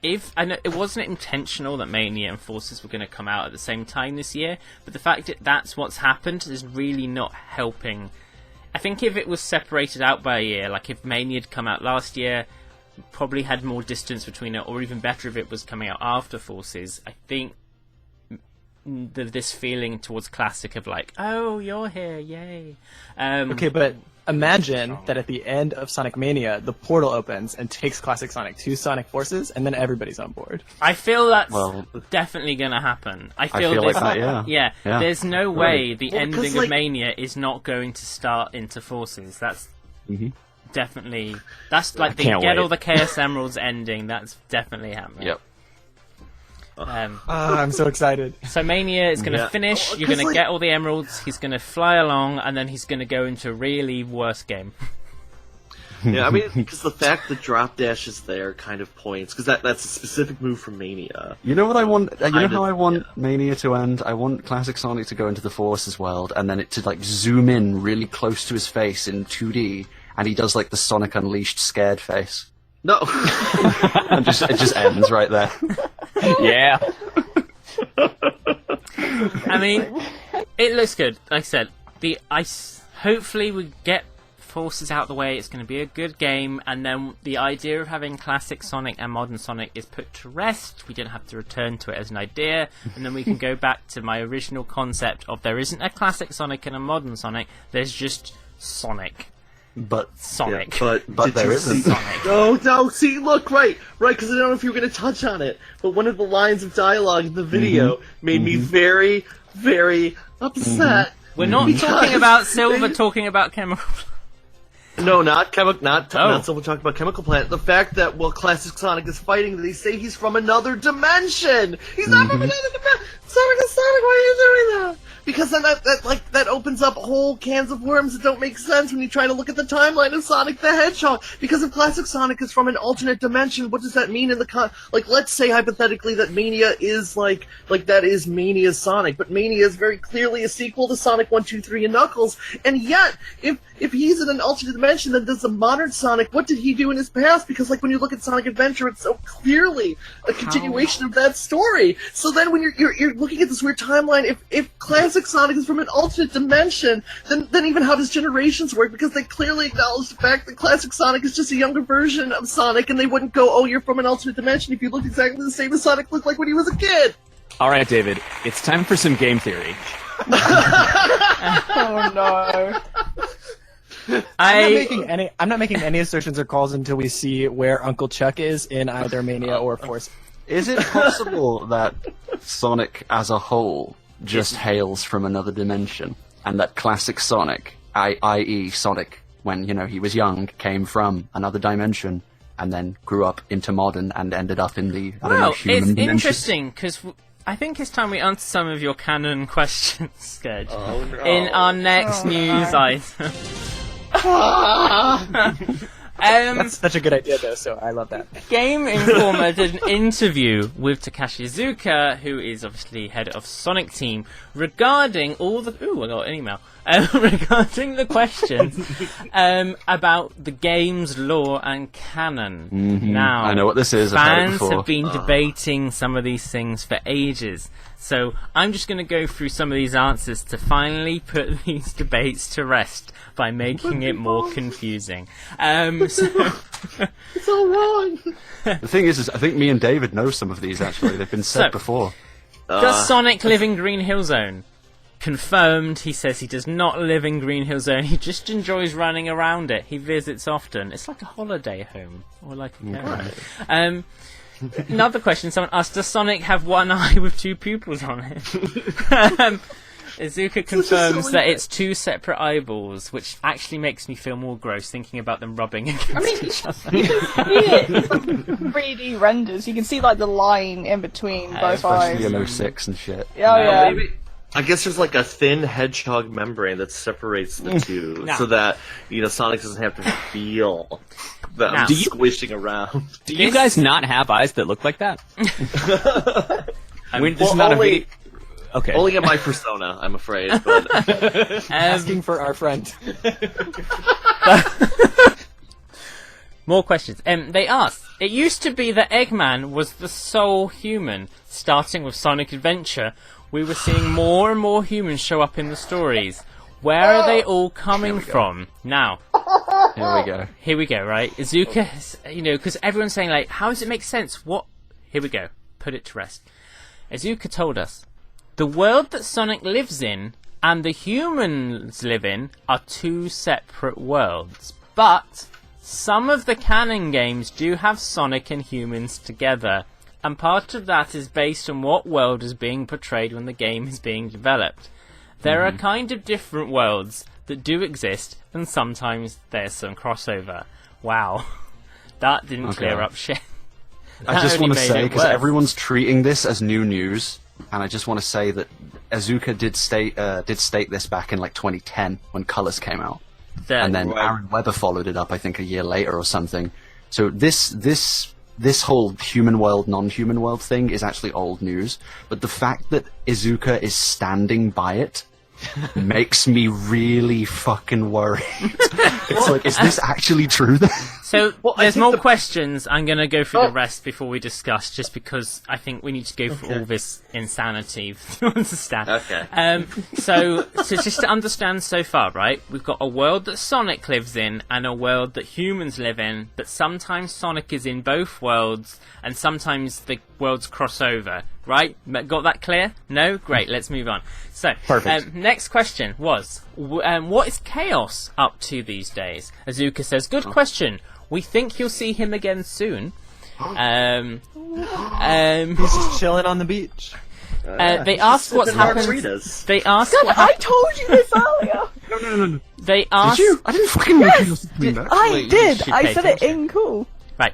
If I know it wasn't intentional that Mania and Forces were going to come out at the same time this year, but the fact that that's what's happened is really not helping. I think if it was separated out by a year, like if Mania had come out last year, probably had more distance between it, or even better if it was coming out after Forces, I think this feeling towards Classic of like, oh, you're here, yay. Okay, but imagine that at the end of Sonic Mania, the portal opens and takes Classic Sonic to Sonic Forces, and then everybody's on board. I feel that's Well, definitely going to happen. I feel feel like this- that, yeah. Yeah. There's no way the Well, ending because, of like- Mania is not going to start into Forces. That's definitely... That's like the can't Get wait. All the Chaos Emeralds ending. That's definitely happening. Yep. I'm so excited. So Mania is going to Yeah. finish, Oh, you're going 'cause, to like- get all the emeralds, he's going to fly along, and then he's going to go into a really worse game. Yeah, I mean, because the fact that Drop Dash is there kind of points, because that's a specific move from Mania. You know what I want? You know Kind how of, I want yeah. Mania to end? I want Classic Sonic to go into the Forces world, and then it to like zoom in really close to his face in 2D, and he does like the Sonic Unleashed scared face, No. and it just ends right there. Yeah. I mean, it looks good. Like I said, hopefully we get forces out the way, it's going to be a good game, and then the idea of having classic Sonic and modern Sonic is put to rest. We don't have to return to it as an idea, and then we can go back to my original concept of there isn't a classic Sonic and a modern Sonic, there's just Sonic. But Sonic. Yeah, but there isn't. Sonic. No, see, look, right, because I don't know if you were going to touch on it, but one of the lines of dialogue in the video made me very, very upset. We're not talking about Silver talking about Chemical. No, not Silver talking about Chemical Plant. The fact that while Classic Sonic is fighting, they say he's from another dimension. He's not from another dimension. Sonic is Sonic. Why are you doing that? Because then that opens up whole cans of worms that don't make sense when you try to look at the timeline of Sonic the Hedgehog. Because if Classic Sonic is from an alternate dimension, what does that mean in the let's say hypothetically that Mania is like that is Mania's Sonic, but Mania is very clearly a sequel to Sonic 1, 2, 3, and Knuckles. And yet, if he's in an alternate dimension, then does the modern Sonic, what did he do in his past? Because when you look at Sonic Adventure, it's so clearly a continuation of that story. So then when you're looking at this weird timeline, if Classic Sonic is from an alternate dimension, then even how does Generations work? Because they clearly acknowledge the fact that Classic Sonic is just a younger version of Sonic, and they wouldn't go, oh, you're from an alternate dimension if you looked exactly the same as Sonic looked like when he was a kid. All right, David, it's time for some game theory. Oh no. I'm not making any assertions or calls until we see where Uncle Chuck is in either Mania or Force. Is it possible that Sonic as a whole just hails from another dimension, and that classic Sonic, i.e. Sonic when he was young, came from another dimension and then grew up into modern and ended up in the human dimension? It's interesting because I think it's time we answer some of your canon questions, Scourge, in our next news item. That's such a good idea, though, so I love that. Game Informer did an interview with Takashi Iizuka, who is obviously head of Sonic Team, regarding all the... Ooh, I got an email. Regarding the questions about the game's lore and canon. Now, I know what this is. I've heard it fans before. have been debating some of these things for ages. So I'm just going to go through some of these answers to finally put these debates to rest by making it more confusing. It's all wrong. The thing is, I think me and David know some of these, actually. They've been said before. Does Sonic live in Green Hill Zone? Confirmed. He says he does not live in Green Hill Zone. He just enjoys running around it. He visits often. It's like a holiday home, or like a care home. Another question someone asked, does Sonic have one eye with two pupils on it? Iizuka confirms that it's two separate eyeballs, which actually makes me feel more gross thinking about them rubbing against each other. 3D renders, you can see the line in between both eyes. Especially in 06 and shit. Oh yeah. Maybe, I guess there's a thin hedgehog membrane that separates the two, so that Sonic doesn't have to feel them squishing around. Do you guys not have eyes that look like that? This is not a video. Okay. Only in my persona, I'm afraid. But Asking for our friend. More questions. They asked, it used to be that Eggman was the sole human. Starting with Sonic Adventure, we were seeing more and more humans show up in the stories. Where are they all coming from? Now. Here we go, right? Iizuka, because everyone's saying, how does it make sense? What? Here we go. Put it to rest. Iizuka told us, the world that Sonic lives in and the humans live in are two separate worlds. But some of the canon games do have Sonic and humans together. And part of that is based on what world is being portrayed when the game is being developed. There are kind of different worlds that do exist, and sometimes there's some crossover. Wow. That didn't clear up shit. I just want to say, because everyone's treating this as new news, and I just want to say that Iizuka did state this back in 2010 when Colors came out, and then Aaron Webber followed it up, I think, a year later or something. So this whole human world, non-human world thing is actually old news, but the fact that Iizuka is standing by it makes me really fucking worried. It's is this actually true then? So Well, I there's think more the- questions. I'm going to go through Oh. the rest before we discuss, just because I think we need to go through all this insanity to understand. Okay. So just to understand so far, right? We've got a world that Sonic lives in and a world that humans live in, but sometimes Sonic is in both worlds and sometimes the worlds cross over, right? Got that clear? No? Great, let's move on. So, Perfect. next question was, what is Chaos up to these days? Azuka says, good question. We think you'll see him again soon. He's just chilling on the beach. They asked what's sipping happened. margaritas. They asked God, what I happened. told you this earlier. No. They Did asked. you? I didn't fucking know Chaos was coming back. I Wait, did. she I paid said it attention. in cool. Right.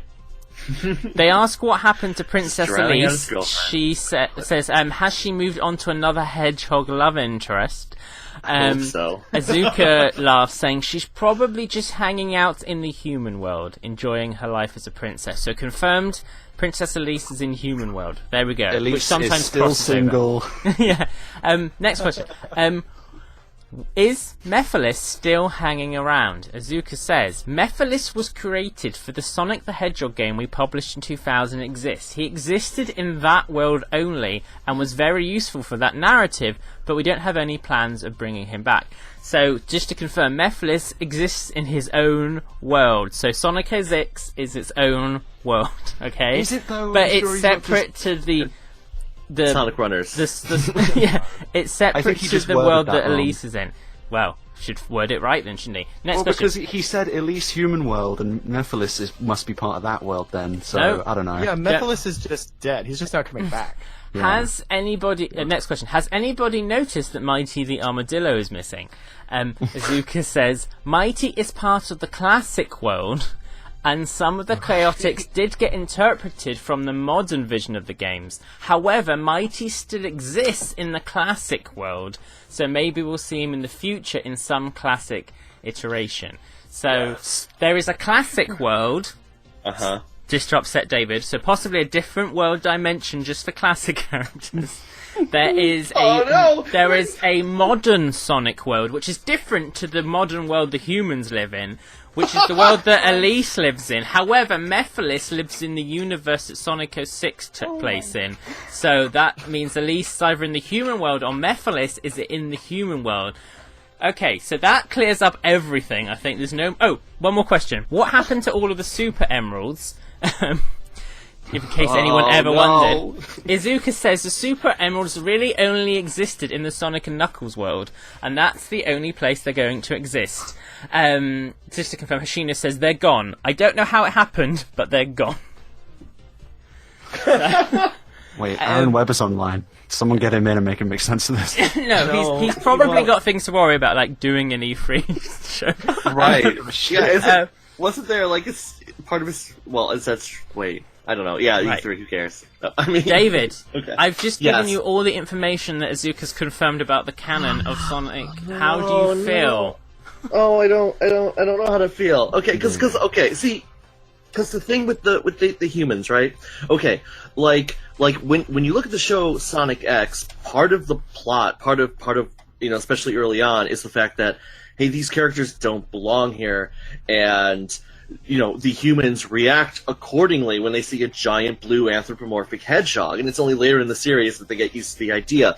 They ask what happened to Princess Drowning out Elise. his girlfriend. She says, has she moved on to another hedgehog love interest? Hope so. Azuka laughs, saying she's probably just hanging out in the human world, enjoying her life as a princess. So confirmed, Princess Elise is in human world. There we go. Elise which sometimes is still crosses over. single. Yeah. Next question. Is Mephiles still hanging around? Azuka says, Mephiles was created for the Sonic the Hedgehog game we published in 2000 exists. He existed in that world only and was very useful for that narrative, but we don't have any plans of bringing him back. So, just to confirm, Mephiles exists in his own world. So Sonic X is its own world, okay? Is it though? But I'm it's sure he's not separate to the Sonic Runners. yeah, it's I separate think he to just the worded world that that wrong. Elise is in. Well, should word it right then, shouldn't he? Next Well, question. because he said Elise human world and Mephiles must be part of that world then, so No. I don't know. Yeah, Mephiles is just dead. He's just not coming back. Has anybody? Next question. Has anybody noticed that Mighty the Armadillo is missing? Azuka says Mighty is part of the classic world, and some of the chaotics did get interpreted from the modern vision of the games. However, Mighty still exists in the classic world, so maybe we'll see him in the future in some classic iteration. So there is a classic world. Uh-huh. Just to upset David, so possibly a different world dimension just for classic characters. There is a modern Sonic world, which is different to the modern world the humans live in, which is the world that Elise lives in. However, Mephiles lives in the universe that Sonic 06 took place in. So that means Elise is either in the human world or Mephiles is in the human world. Okay, so that clears up everything. I think there's no... Oh, one more question. What happened to all of the Super Emeralds? In case anyone ever wondered. Izuka says the Super Emeralds really only existed in the Sonic and Knuckles world, and that's the only place they're going to exist. Just to confirm, Hashina says they're gone. I don't know how it happened, but they're gone. Wait, Aaron Webber's online. Someone get him in and make him make sense of this. No, he's probably got things to worry about, like doing an E3 show. Right. Yeah, wasn't there like part of his... Well, is that... Wait, I don't know. Yeah, Right. E3, who cares? I mean... David, Okay. I've just given Yes. you all the information that Azuka's confirmed about the canon of Sonic. How do you feel? Oh, I don't know how to feel. Okay, because the thing with the humans, right? Okay, like when you look at the show Sonic X, part of the plot, part of especially early on, is the fact that hey, these characters don't belong here, and the humans react accordingly when they see a giant blue anthropomorphic hedgehog, and it's only later in the series that they get used to the idea.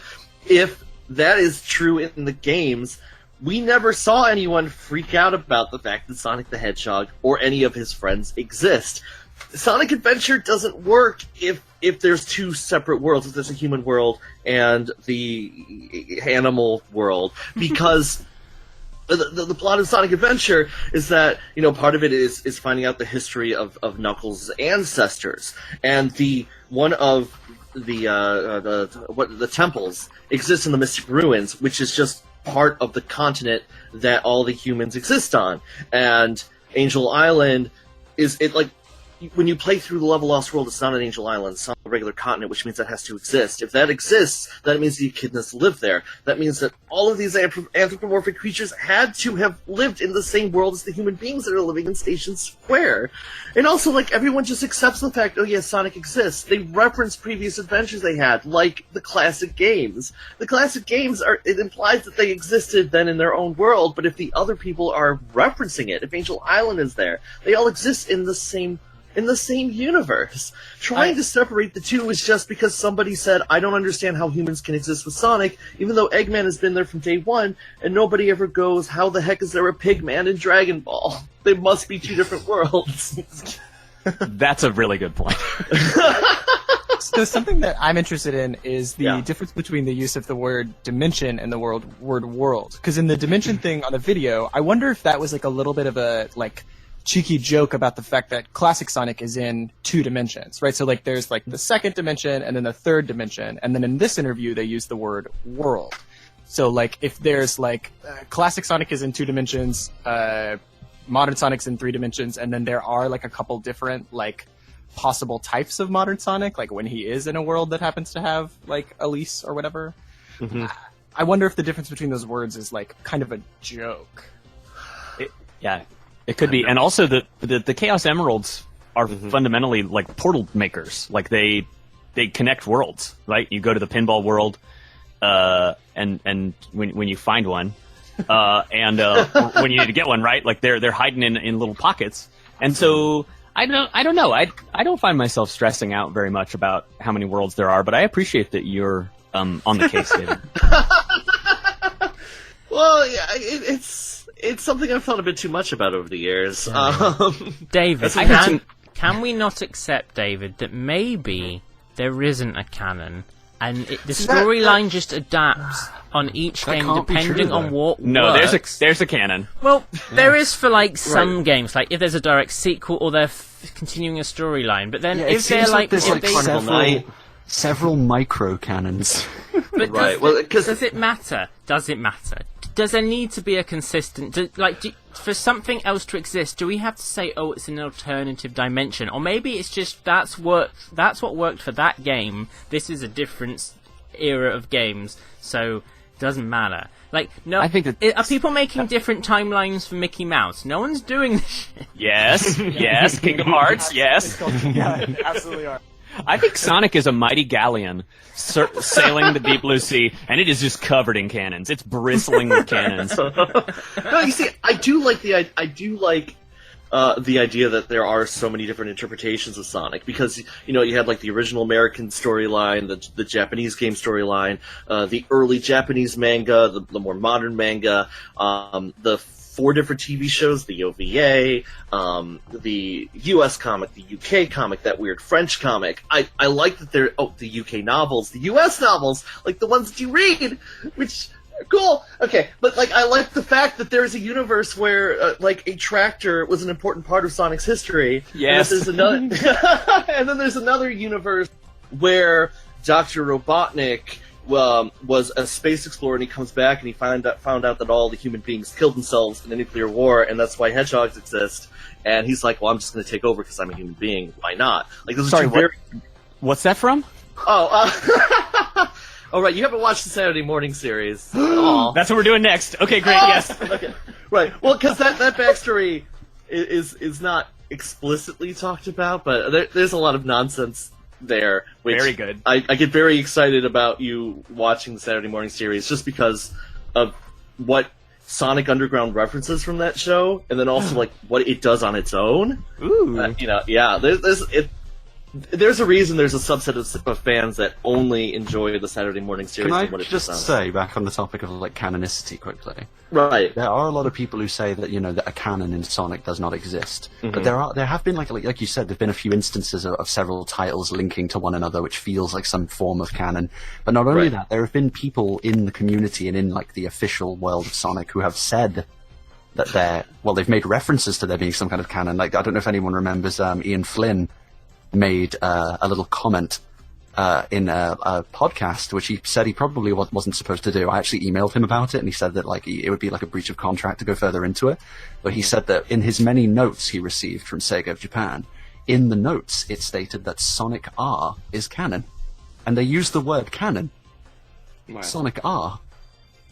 If that is true in the games, we never saw anyone freak out about the fact that Sonic the Hedgehog or any of his friends exist. Sonic Adventure doesn't work if there's two separate worlds, if there's a human world and the animal world, because the plot of Sonic Adventure is that part of it is finding out the history of Knuckles' ancestors, and one of the temples exists in the Mystic Ruins, which is just part of the continent that all the humans exist on, and Angel Island when you play through the level Lost World, it's not an Angel Island, it's not a regular continent, which means that has to exist. If that exists, that means the echidnas live there. That means that all of these anthropomorphic creatures had to have lived in the same world as the human beings that are living in Station Square. And also, like, everyone just accepts the fact, oh yeah, Sonic exists. They reference previous adventures they had, like the classic games. The classic games it implies that they existed then in their own world, but if the other people are referencing it, if Angel Island is there, they all exist in the same universe. Trying to separate the two is just because somebody said, I don't understand how humans can exist with Sonic, even though Eggman has been there from day one, and nobody ever goes, how the heck is there a Pigman in Dragon Ball? They must be two different worlds. That's a really good point. So something that I'm interested in is the difference between the use of the word dimension and the word world. Because in the dimension thing on the video, I wonder if that was like a little bit of a like cheeky joke about the fact that classic Sonic is in 2 dimensions, right? So like there's like the second dimension and then the third dimension, and then in this interview they use the word world. So like if there's like classic Sonic is in 2 dimensions, modern Sonic's in 3 dimensions, and then there are like a couple different like possible types of modern Sonic, like when he is in a world that happens to have like Elise or whatever. Mm-hmm. I wonder if the difference between those words is like kind of a joke. It could be. And also the Chaos Emeralds are fundamentally like portal makers. Like they connect worlds, right? You go to the pinball world, and when you find one, and when you need to get one, right? Like they're hiding in little pockets. And so I don't know. I don't find myself stressing out very much about how many worlds there are, but I appreciate that you're on the case, David. Well, yeah, it's something I've thought a bit too much about over the years. David, can we not accept, David, that maybe there isn't a canon, and the storyline just adapts on each game depending on what works? There's a canon. Well, there is for like some games, like if there's a direct sequel or they're continuing a storyline. But then if they're like, there's several micro canons. But does it matter? Does it matter? Does there need to be a consistent... for something else to exist, do we have to say, oh, it's an alternative dimension? Or maybe it's just that's what worked for that game. This is a different era of games, so it doesn't matter. Like, no, I think are people making different timelines for Mickey Mouse? No one's doing this shit. Yes, Kingdom Hearts, yes. Yeah, absolutely are. I think Sonic is a mighty galleon sailing the deep blue sea, and it is just covered in cannons. It's bristling with cannons. No, you see, I do like the idea that there are so many different interpretations of Sonic, because you had like the original American storyline, the Japanese game storyline, the early Japanese manga, the more modern manga, the 4 different TV shows, the OVA, the US comic, the UK comic, that weird French comic. I like that the UK novels, the US novels, like the ones that you read, which are cool. Okay, but like I like the fact that there's a universe where like a tractor was an important part of Sonic's history. Yes. And then there's another universe where Dr. Robotnik was a space explorer, and he comes back and he found out that all the human beings killed themselves in a nuclear war, and that's why hedgehogs exist. And he's like, well, I'm just going to take over because I'm a human being. Why not? Like, those are what's that from? Oh, oh, right. You haven't watched the Saturday morning series at all. That's what we're doing next. Okay, great. Yes. Okay. Right. Well, because that backstory is not explicitly talked about, but there's a lot of nonsense there, which very good. I get very excited about you watching the Saturday morning series just because of what Sonic Underground references from that show, and then also like what it does on its own. Ooh, There's a reason there's a subset of fans that only enjoy the Saturday morning series. Can I just say, back on the topic of like canonicity quickly? Right. There are a lot of people who say that that a canon in Sonic does not exist. Mm-hmm. But there have been like you said, there've been a few instances of several titles linking to one another, which feels like some form of canon. But not only that, there have been people in the community and in like the official world of Sonic who have said that they've made references to there being some kind of canon. Like, I don't know if anyone remembers Ian Flynn made a little comment in a podcast, which he said he probably wasn't supposed to do. I actually emailed him about it, and he said that like it would be like a breach of contract to go further into it. But he said that in his many notes he received from Sega of Japan, in the notes it stated that Sonic R is canon. And they used the word canon. Wow. Sonic R.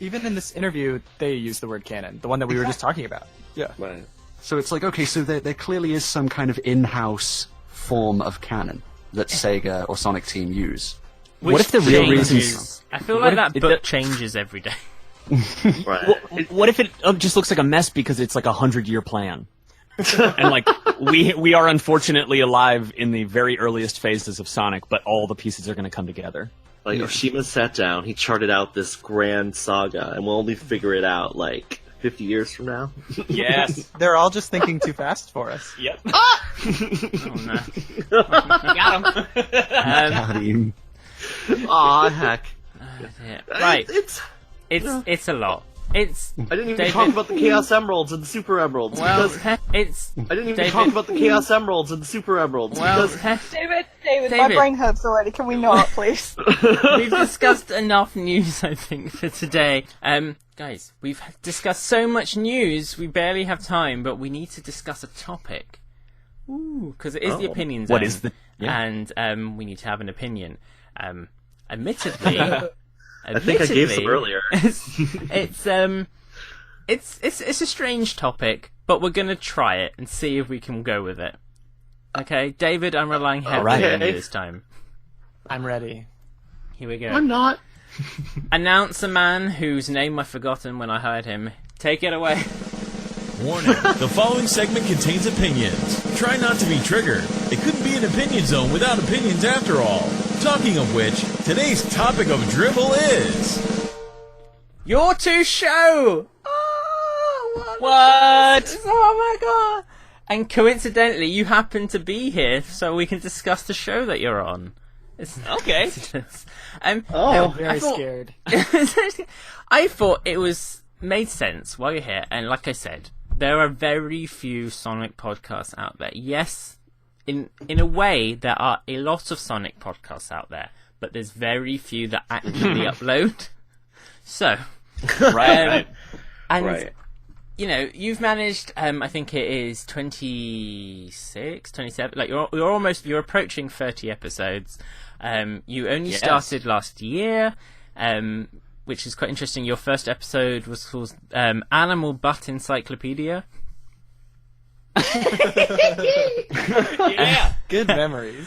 Even in this interview, they use the word canon, the one that we were just talking about. Yeah. Right. So it's like, okay, so there clearly is some kind of in-house form of canon that Sega or Sonic Team use. What if the real reason? I feel like that book changes every day. Right. What if it just looks like a mess because it's like a 100-year plan? And like we are unfortunately alive in the very earliest phases of Sonic, but all the pieces are going to come together. Like, Oshima sat down, he charted out this grand saga, and we'll only figure it out, like, 50 years from now. Yes. They're all just thinking too fast for us. Yep. Oh no! Got him. Got him. Aw, heck. Yeah. Right. It's It's a lot. It's. I didn't even David- talk about the Chaos Emeralds and the Super Emeralds. Well, because it's. I didn't even David- talk about the Chaos Emeralds and the Super Emeralds. Well, because David, my David. brain hurts already. Can we not, please? we've discussed enough news, I think, for today. Guys, we've discussed so much news, we barely have time, but we need to discuss a topic. Ooh, because it is the opinion zone. What is the- yeah. And we need to have an opinion. Admittedly, I think I gave some earlier. It's a strange topic, but we're gonna try it and see if we can go with it. Okay, David, I'm relying heavily on you this time. I'm ready. Here we go. I'm not. Announce a man whose name I've forgotten when I heard him. Take it away. Warning, the following segment contains opinions. Try not to be triggered. It couldn't be an opinion zone without opinions after all. Talking of which, today's topic of dribble is... Your two show! Oh, what? Oh my god! And coincidentally, you happen to be here, so we can discuss the show that you're on. It's okay. I'm very scared. I thought it made sense while you're here, and like I said, there are very few Sonic podcasts out there. Yes, in a way, there are a lot of Sonic podcasts out there, but there's very few that actually upload. So, Right. and Right. you know, you've managed. I think it is 26, 27. Like you're approaching 30 episodes. You only started last year, which is quite interesting. Your first episode was called Animal Butt Encyclopedia. Yeah. Good memories.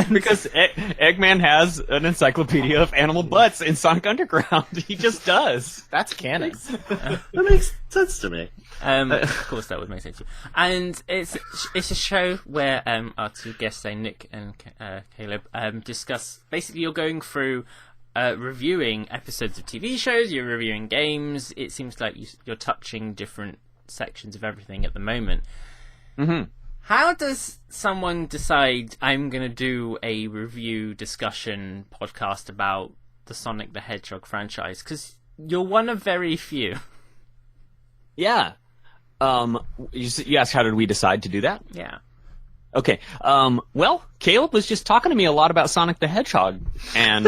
Because Eggman has an encyclopedia of animal butts in Sonic Underground. He just does. That's canon. That makes sense to me. Of course, that would make sense to you. And it's a show where our two guests, Nick and Caleb, discuss. Basically, you're going through reviewing episodes of TV shows. You're reviewing games. It seems like you're touching different sections of everything at the moment. Mm-hmm. How does someone decide I'm going to do a review discussion podcast about the Sonic the Hedgehog franchise? Because you're one of very few. Yeah. You asked how did we decide to do that? Yeah. Okay. Well, Caleb was just talking to me a lot about Sonic the Hedgehog, and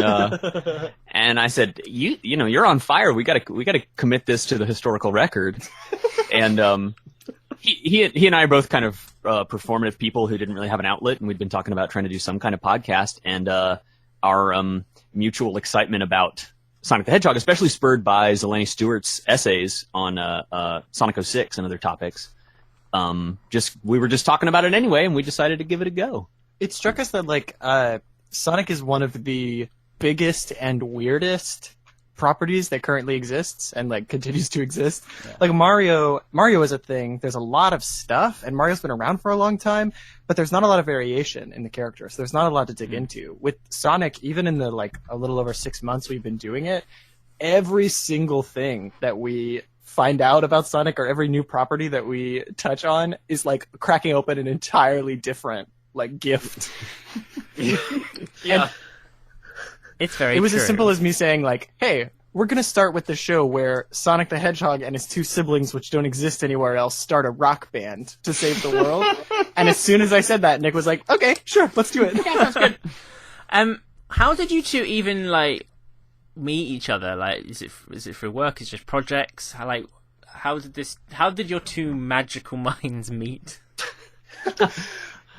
and I said, you know, you're on fire. We gotta commit this to the historical record. And he and I are both kind of performative people who didn't really have an outlet, and we'd been talking about trying to do some kind of podcast. And our mutual excitement about Sonic the Hedgehog, especially spurred by Zeleny Stewart's essays on Sonic 06 and other topics. We were just talking about it anyway, and we decided to give it a go. It struck us that Sonic is one of the biggest and weirdest properties that currently exists and continues to exist. Yeah. Like Mario is a thing. There's a lot of stuff, and Mario's been around for a long time, but there's not a lot of variation in the characters. So there's not a lot to dig into. With Sonic, even in the a little over 6 months we've been doing it, every single thing that we find out about Sonic or every new property that we touch on is cracking open an entirely different gift. Yeah. And it's very It was true. as simple as me saying hey, we're going to start with the show where Sonic the Hedgehog and his two siblings, which don't exist anywhere else, start a rock band to save the world. And as soon as I said that, Nick was like, okay, sure, let's do it. Yeah, that's good. How did you two even meet each other? Is it through work? Is it just projects? How did your two magical minds meet?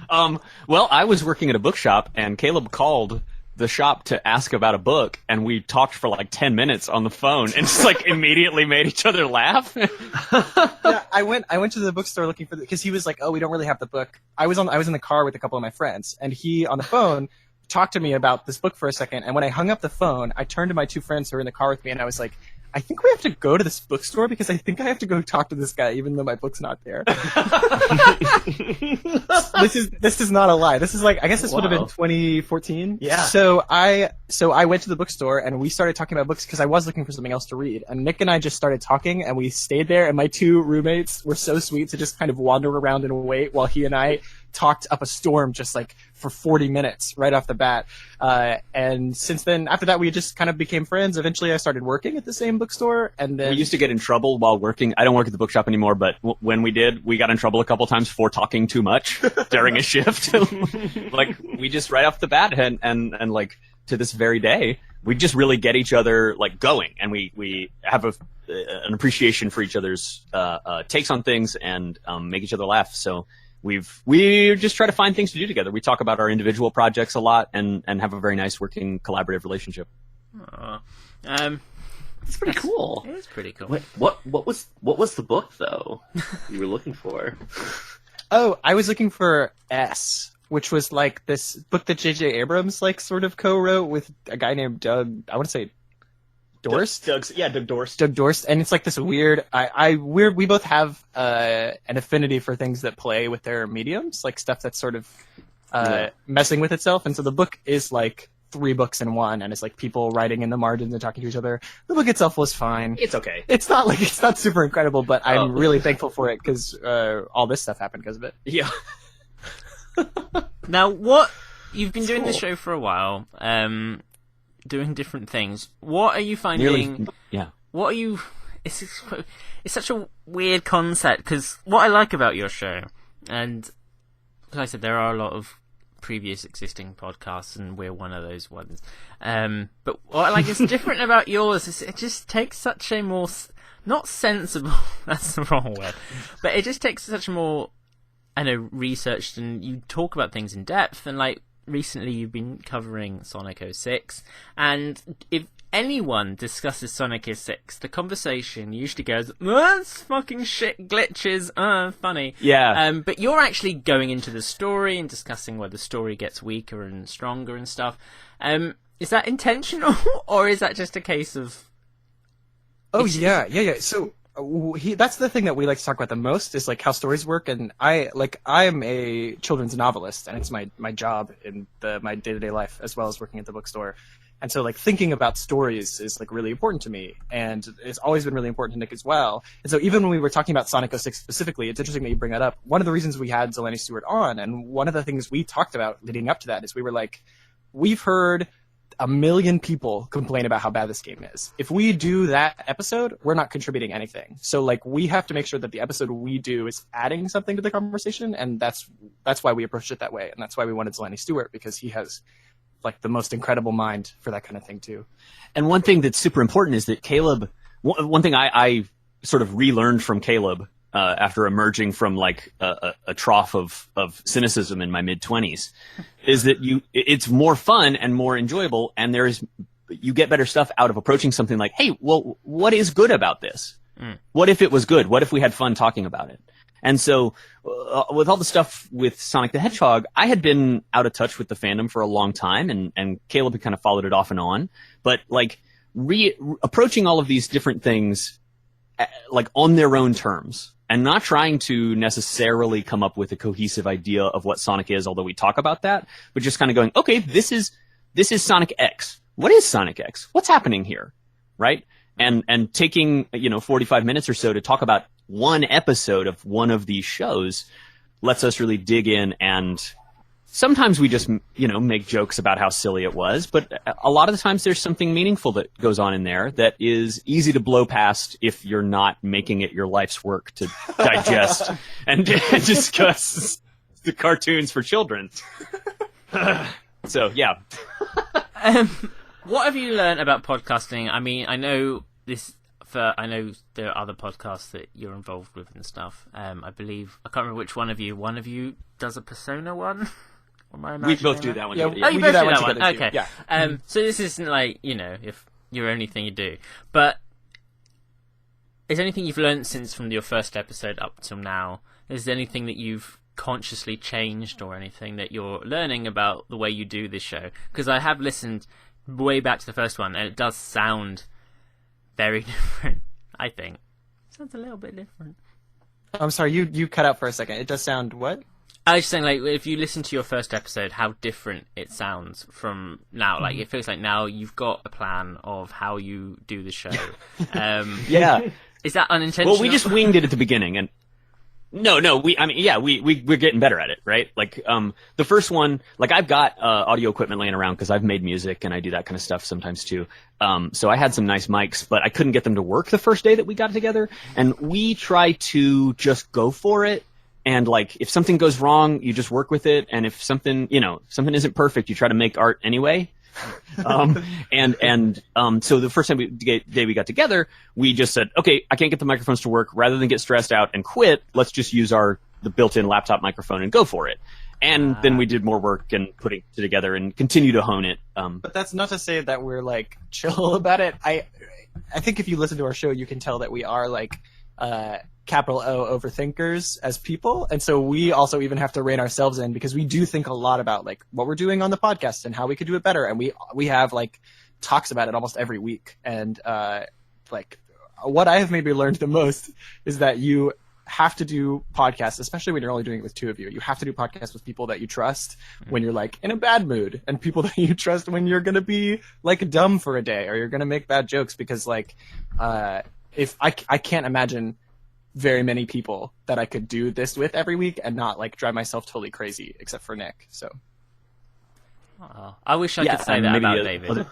Well, I was working at a bookshop, and Caleb called the shop to ask about a book, and we talked for like 10 minutes on the phone, and just like immediately made each other laugh. Yeah, I went to the bookstore looking for because he was like, "Oh, we don't really have the book." I was in the car with a couple of my friends, and he on the phone talked to me about this book for a second. And when I hung up the phone, I turned to my two friends who were in the car with me, and I was like, I think we have to go to this bookstore because I think I have to go talk to this guy even though my book's not there. This is not a lie. This is like, I guess this would have been 2014. Yeah. So I went to the bookstore and we started talking about books because I was looking for something else to read. And Nick and I just started talking and we stayed there, and my two roommates were so sweet to just kind of wander around and wait while he and I talked up a storm just like for 40 minutes right off the bat. And since then, after that, we just kind of became friends. Eventually I started working at the same bookstore, and then We used to get in trouble while working. I don't work at the bookshop anymore, but when we did, we got in trouble a couple times for talking too much during a shift. Like, we just right off the bat, and like to this very day, we just really get each other like going, and we have an appreciation for each other's takes on things, and make each other laugh. So we just try to find things to do together. We talk about our individual projects a lot, and have a very nice working collaborative relationship. It's pretty cool. It is pretty cool. Wait, what was the book though you were looking for? Oh, I was looking for S, which was like this book that J.J. Abrams like sort of co-wrote with a guy named Doug. I want to say Dorst. Doug Dorst. Doug Dorst, and it's like this weird. We both have an affinity for things that play with their mediums, like stuff that's sort of messing with itself. And so the book is like 3 books in one, and it's like people writing in the margins and talking to each other. The book itself was fine. It's okay. It's not super incredible, but I'm really thankful for it because all this stuff happened because of it. Yeah. Now, you've been doing this show for a while, doing different things. What are you finding? What are you? It's such a weird concept, because what I like about your show, and like I said, there are a lot of previous existing podcasts, and we're one of those ones. But what I like is different about yours is it just takes such a more not sensible. That's the wrong word, but it just takes such a more, I know, researched, and you talk about things in depth, and like recently you've been covering Sonic 06, and if anyone discusses Sonic 06, the conversation usually goes, that's fucking shit, glitches, funny. Yeah. But you're actually going into the story and discussing where the story gets weaker and stronger and stuff. Is that intentional, or is that just a case of... Oh, yeah. So that's the thing that we like to talk about the most, is like how stories work. And I'm a children's novelist, and it's my job in my day-to-day life, as well as working at the bookstore. And so, like, thinking about stories is, like, really important to me. And it's always been really important to Nick as well. And so even when we were talking about Sonic 06 specifically, it's interesting that you bring that up. One of the reasons we had Zeleny Stewart on, and one of the things we talked about leading up to that, is we were like, we've heard 1 million people complain about how bad this game is. If we do that episode, we're not contributing anything. So, like, we have to make sure that the episode we do is adding something to the conversation, and that's why we approached it that way. And that's why we wanted Zeleny Stewart, because he has like the most incredible mind for that kind of thing too. And one thing that's super important is that Caleb, one thing I sort of relearned from Caleb after emerging from like a trough of cynicism in my mid-20s, is that it's more fun and more enjoyable, and you get better stuff out of approaching something like, hey, well, what is good about this? What if it was good? What if we had fun talking about it? And so, with all the stuff with Sonic the Hedgehog, I had been out of touch with the fandom for a long time, and Caleb had kind of followed it off and on. But like approaching all of these different things, like on their own terms, and not trying to necessarily come up with a cohesive idea of what Sonic is, although we talk about that, but just kind of going, okay, this is Sonic X. What is Sonic X? What's happening here, right? And taking 45 minutes or so to talk about one episode of one of these shows lets us really dig in, and sometimes we just make jokes about how silly it was, but a lot of the times there's something meaningful that goes on in there that is easy to blow past if you're not making it your life's work to digest and discuss the cartoons for children. So yeah. What have you learned about podcasting? I mean, I know this I know there are other podcasts that you're involved with and stuff. I believe I can't remember which one of you. One of you does a Persona one. Or am I We both imagining do that one. together, Oh, you we both do that do one that one. together, too. Okay. Yeah. So this isn't like, if your only thing you do, but is there anything you've learned since from your first episode up till now? Is there anything that you've consciously changed or anything that you're learning about the way you do this show? Because I have listened way back to the first one, and it does sound very different. I think it sounds a little bit different. I'm sorry, you cut out for a second. It does sound what? I was just saying, like, if you listen to your first episode, how different it sounds from now. Like, it feels like now you've got a plan of how you do the show. Yeah. Is that unintentional? Well, we just winged it at the beginning, and we're getting better at it, right? Like, the first one, like, I've got audio equipment laying around because I've made music and I do that kind of stuff sometimes too. So I had some nice mics, but I couldn't get them to work the first day that we got together. And we try to just go for it. And like, if something goes wrong, you just work with it. And if something isn't perfect, you try to make art anyway. So the first day we got together, we just said, okay, I can't get the microphones to work. Rather than get stressed out and quit, let's just use the built-in laptop microphone and go for it. And then we did more work and putting it together and continue to hone it. But that's not to say that we're like chill about it. I think if you listen to our show, you can tell that we are like capital O overthinkers as people, and so we also even have to rein ourselves in because we do think a lot about like what we're doing on the podcast and how we could do it better, and we have like talks about it almost every week. And like what I have maybe learned the most is that you have to do podcasts, especially when you're only doing it with two of you. You have to do podcasts with people that you trust when you're like in a bad mood, and people that you trust when you're gonna be like dumb for a day or you're gonna make bad jokes, because like if I can't imagine very many people that I could do this with every week and not like drive myself totally crazy, except for Nick. So I wish I could say that about David.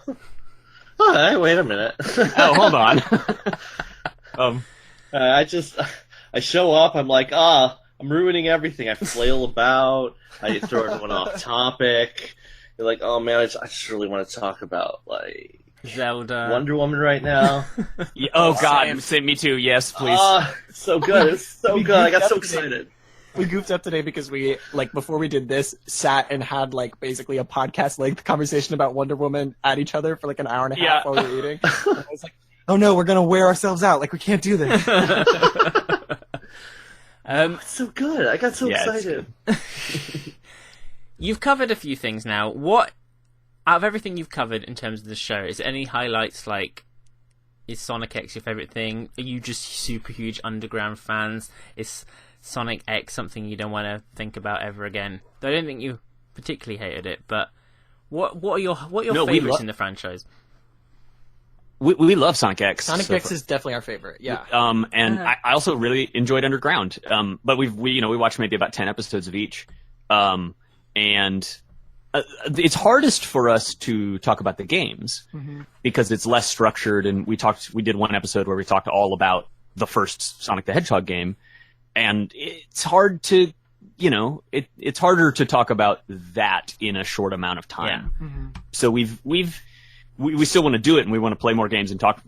Oh, wait a minute. Oh, hold on. I show up, I'm like, I'm ruining everything. I flail about, I throw everyone off topic. You're like, oh man, I just really want to talk about like Zelda, Wonder Woman right now. Yeah, oh god, me too. Yes, please. It's so good. It's so good. I got so excited. We goofed up today because we, like, before we did this, sat and had like basically a podcast length conversation about Wonder Woman at each other for like an hour and a half while we were eating. And I was like, oh no, we're gonna wear ourselves out. Like, we can't do this. It's so good. I got so excited. You've covered a few things now. What, out of everything you've covered in terms of the show, is there any highlights? Like, is Sonic X your favourite thing? Are you just super huge underground fans? Is Sonic X something you don't want to think about ever again? Though I don't think you particularly hated it, but what are your favourites in the franchise? We love Sonic X. Sonic X is definitely our favorite. Yeah. And I also really enjoyed Underground. But we watched maybe about 10 episodes of each. And it's hardest for us to talk about the games because it's less structured. And we did one episode where we talked all about the first Sonic the Hedgehog game, and it's hard to, it's harder to talk about that in a short amount of time. Yeah. So we still want to do it, and we want to play more games and talk,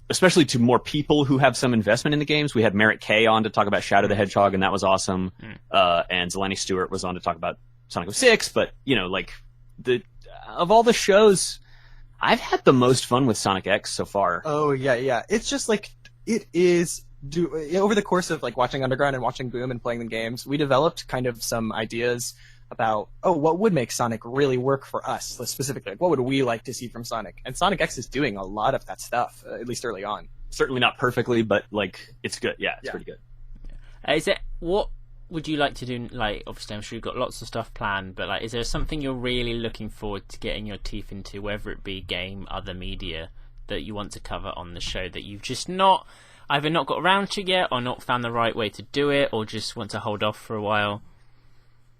especially to more people who have some investment in the games. We had Merritt Kay on to talk about Shadow the Hedgehog, and that was awesome. And Zeleny Stewart was on to talk about Sonic 06, but of all the shows, I've had the most fun with Sonic X so far. Oh yeah. It's just like it is. Over the course of like watching Underground and watching Boom and playing the games, we developed kind of some ideas about what would make Sonic really work for us specifically. Like, what would we like to see from Sonic? And Sonic X is doing a lot of that stuff, at least early on. Certainly not perfectly, but like it's good. Yeah, it's pretty good. Is it what? Would you like to do, like, obviously I'm sure you've got lots of stuff planned, but like, is there something you're really looking forward to getting your teeth into, whether it be game, other media, that you want to cover on the show that you've just either not got around to yet, or not found the right way to do it, or just want to hold off for a while?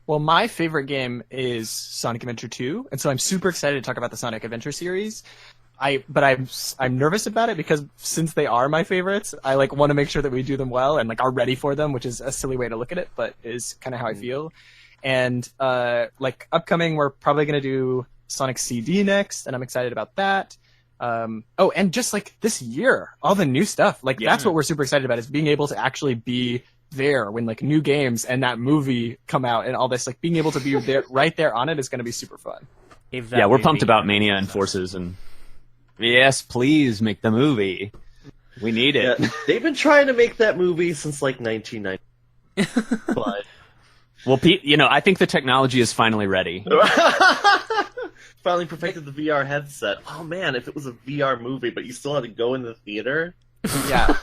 Well, my favorite game is Sonic Adventure 2, and so I'm super excited to talk about the Sonic Adventure series. But I'm nervous about it because since they are my favorites, I like want to make sure that we do them well and like are ready for them, which is a silly way to look at it, but is kind of how I feel. And like upcoming, we're probably gonna do Sonic CD next, and I'm excited about that. Oh, and just like this year, all the new stuff. Like that's what we're super excited about, is being able to actually be there when like new games and that movie come out and all this. Like being able to be there, right there on it, is going to be super fun. Yeah, we're pumped about Mania and Forces, and yes, please make the movie. We need it. Yeah, they've been trying to make that movie since like 1990. But well, Pete, I think the technology is finally ready. finally perfected the VR headset. Oh man, if it was a VR movie, but you still had to go in the theater. Yeah.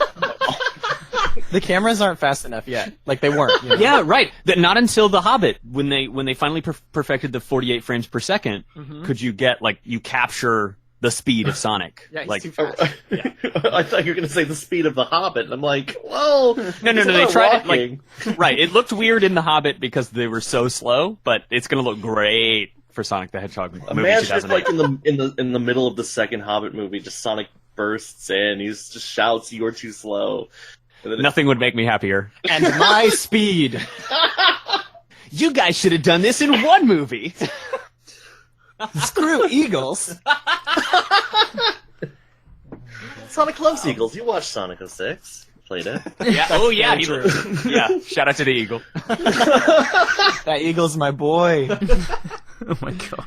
The cameras aren't fast enough yet. Like they weren't. Yeah, right. Not until The Hobbit, when they finally perfected the 48 frames per second, could you get you capture the speed of Sonic. Yeah, he's too fast. I thought you were going to say the speed of The Hobbit, and I'm like, whoa. No, they tried it. Right, it looked weird in The Hobbit because they were so slow, but it's going to look great for Sonic the Hedgehog movie. Imagine if, in the middle of the second Hobbit movie, just Sonic bursts in, he just shouts, "You're too slow." Nothing would make me happier. And my speed. You guys should have done this in one movie. Screw Eagles. Sonic loves Eagles. You watched Sonic 06. Played it. Yeah. Oh, yeah. Yeah. Shout out to the Eagle. That Eagle's my boy. Oh my god.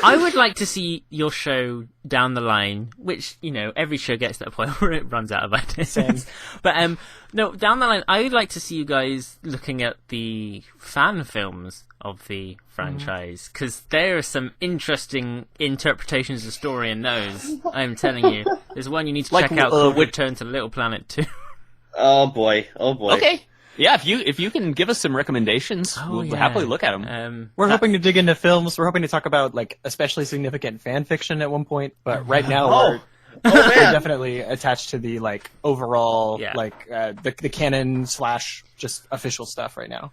I would like to see your show down the line, which, every show gets to that point where it runs out of ideas. Same. But, no, down the line, I would like to see you guys looking at the fan films of the franchise, because there are some interesting interpretations of the story in those. I'm telling you. There's one you need to check out called Return to Little Planet 2. Oh boy. Okay. Yeah, if you can give us some recommendations, we'll happily look at them. We're hoping to dig into films. We're hoping to talk about especially significant fan fiction at one point. But right now we're definitely attached to the overall the canon / just official stuff right now.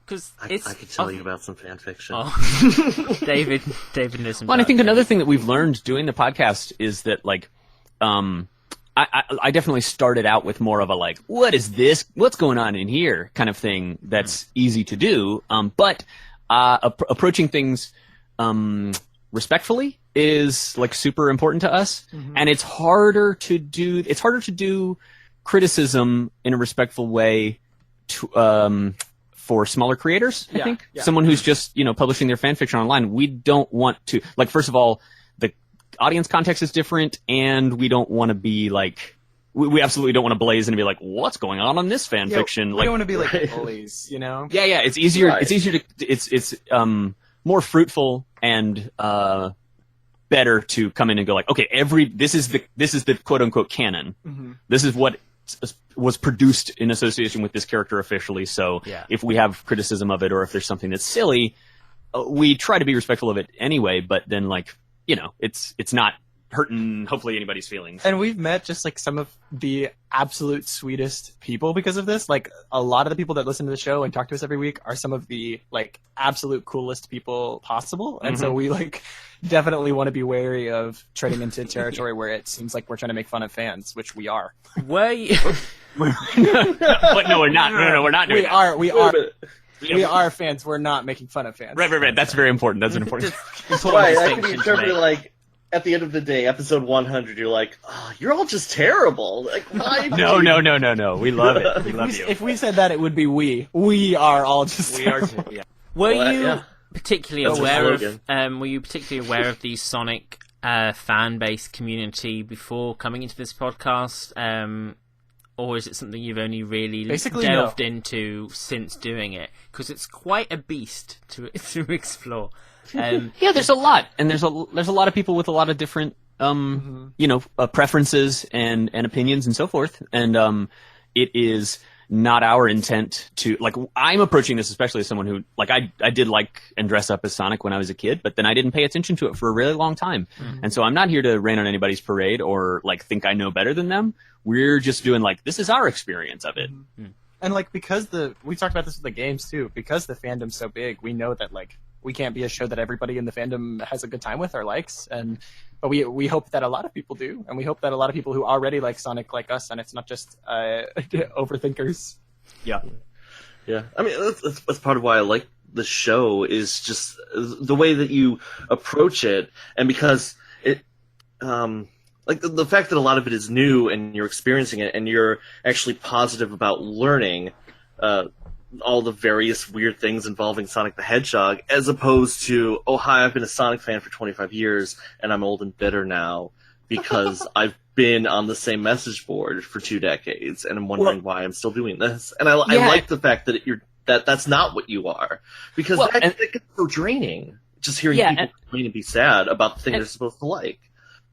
Because I could tell you about some fan fiction. Oh. David knows some. Well, and I think another thing that we've learned doing the podcast is that I definitely started out with more of a what is this? What's going on in here? Kind of thing that's easy to do. But approaching things respectfully is super important to us, and it's harder to do criticism in a respectful way for smaller creators. I think someone who's just publishing their fan fiction online. We don't want to first of all, the audience context is different, and we don't want to be we absolutely don't want to blaze and be what's going on this fan fiction? We don't want to be bullies, Yeah. It's easier. Right. It's easier to. It's more fruitful and better to come in and go okay, this is the quote unquote canon. Mm-hmm. This is what was produced in association with this character officially. So if we have criticism of it, or if there's something that's silly, we try to be respectful of it anyway. But then it's not hurting hopefully anybody's feelings. And we've met just some of the absolute sweetest people because of this. A lot of the people that listen to the show and talk to us every week are some of the absolute coolest people possible. And so we definitely want to be wary of treading into territory where it seems like we're trying to make fun of fans, which we are. Were you? But no, we're not. No, we're not doing that. We are. We are fans. We're not making fun of fans. Right. That's very important. That's an important. Right. I can interpret at the end of the day, episode 100, you're you're all just terrible. Why? No. We love it. We love you. If we said that, it would be we. We are all just. We are too. Yeah. Were you particularly aware of? Were you particularly aware of the Sonic fan base community before coming into this podcast? Or is it something you've only really delved into since doing it? Because it's quite a beast to explore. Yeah, there's a lot, and there's a lot of people with a lot of different preferences and opinions and so forth. And it is not our intent to I'm approaching this especially as someone who I did and dress up as Sonic when I was a kid, but then I didn't pay attention to it for a really long time. And so I'm not here to rain on anybody's parade or think I know better than them. We're just doing this is our experience of it. And because we talked about this with the games too, because the fandom's so big, we know that we can't be a show that everybody in the fandom has a good time with or likes, but we hope that a lot of people do, and we hope that a lot of people who already like Sonic like us, and it's not just overthinkers. Yeah. I mean, that's part of why I like the show, is just the way that you approach it, and because like the fact that a lot of it is new and you're experiencing it and you're actually positive about learning all the various weird things involving Sonic the Hedgehog, as opposed to, oh, hi, I've been a Sonic fan for 25 years and I'm old and bitter now because I've been on the same message board for 2 decades and I'm wondering why I'm still doing this. And I like the fact that that's not what you are, because that gets so draining. Just hearing people complain and be sad about the thing they're supposed to like.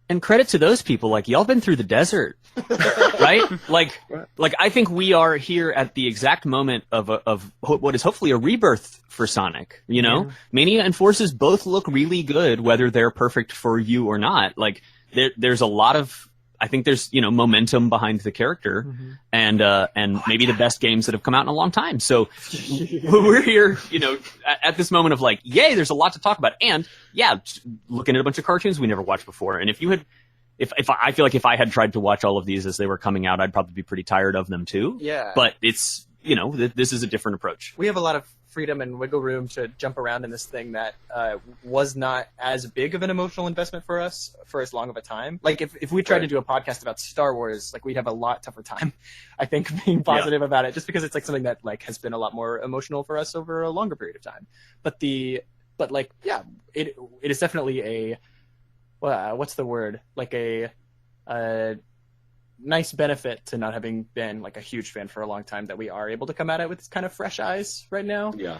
And credit to those people, like, y'all been through the desert, right? Like I think we are here at the exact moment of what is hopefully a rebirth for Sonic, you know? Yeah. Mania and Forces both look really good, whether they're perfect for you or not. Like, there's a lot of, I think there's, you know, momentum behind the character, and maybe the best games that have come out in a long time. So we're here, you know, at this moment of like, yay, there's a lot to talk about. And yeah, looking at a bunch of cartoons we never watched before. And if I feel like if I had tried to watch all of these as they were coming out, I'd probably be pretty tired of them too. Yeah. But it's, you know, this is a different approach. We have a lot of freedom and wiggle room to jump around in this thing that was not as big of an emotional investment for us for as long of a time. Like if we tried to do a podcast about Star Wars, like we'd have a lot tougher time, I think, being positive about it, just because it's like something that like has been a lot more emotional for us over a longer period of time. But it is definitely a what's the word, like a nice benefit to not having been like a huge fan for a long time, that we are able to come at it with kind of fresh eyes right now. Yeah.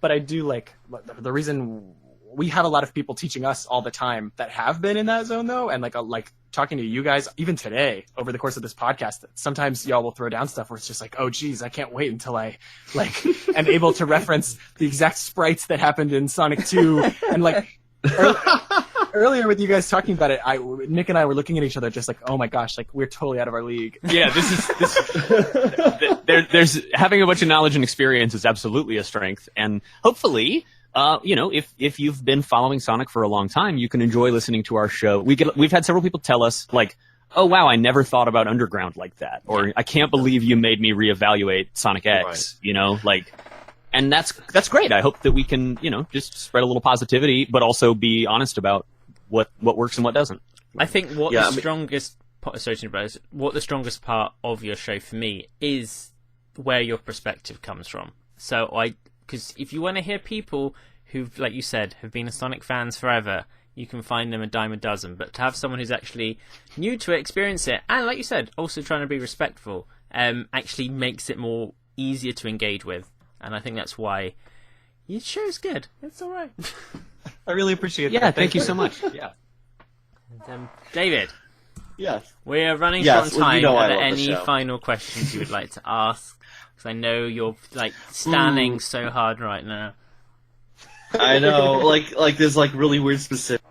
But I do like the reason we have a lot of people teaching us all the time that have been in that zone though, and like talking to you guys even today over the course of this podcast. Sometimes y'all will throw down stuff where it's just like, oh geez, I can't wait until I like am able to reference the exact sprites that happened in Sonic 2 and like. Earlier with you guys talking about it, Nick and I were looking at each other just like, oh my gosh, like we're totally out of our league. Yeah, there's having a bunch of knowledge and experience is absolutely a strength, and hopefully, you know, if you've been following Sonic for a long time, you can enjoy listening to our show. We've had several people tell us like, oh wow, I never thought about Underground like that, or I can't believe you made me reevaluate Sonic X. Right. You know, like. And that's great. I hope that we can, you know, just spread a little positivity, but also be honest about what works and what doesn't. I think the strongest part of your show for me is where your perspective comes from. So because if you want to hear people who, like you said, have been Sonic fans forever, you can find them a dime a dozen. But to have someone who's actually new to it, experience it, and like you said, also trying to be respectful, actually makes it more easier to engage with. And I think that's why your show's good. It's all right. I really appreciate it. Yeah, thank you so much. Yeah. And, David. Yes. We're running short on time. Well, you know, are there any final questions you would like to ask? Because I know you're like standing so hard right now. I know, like there's like really weird specific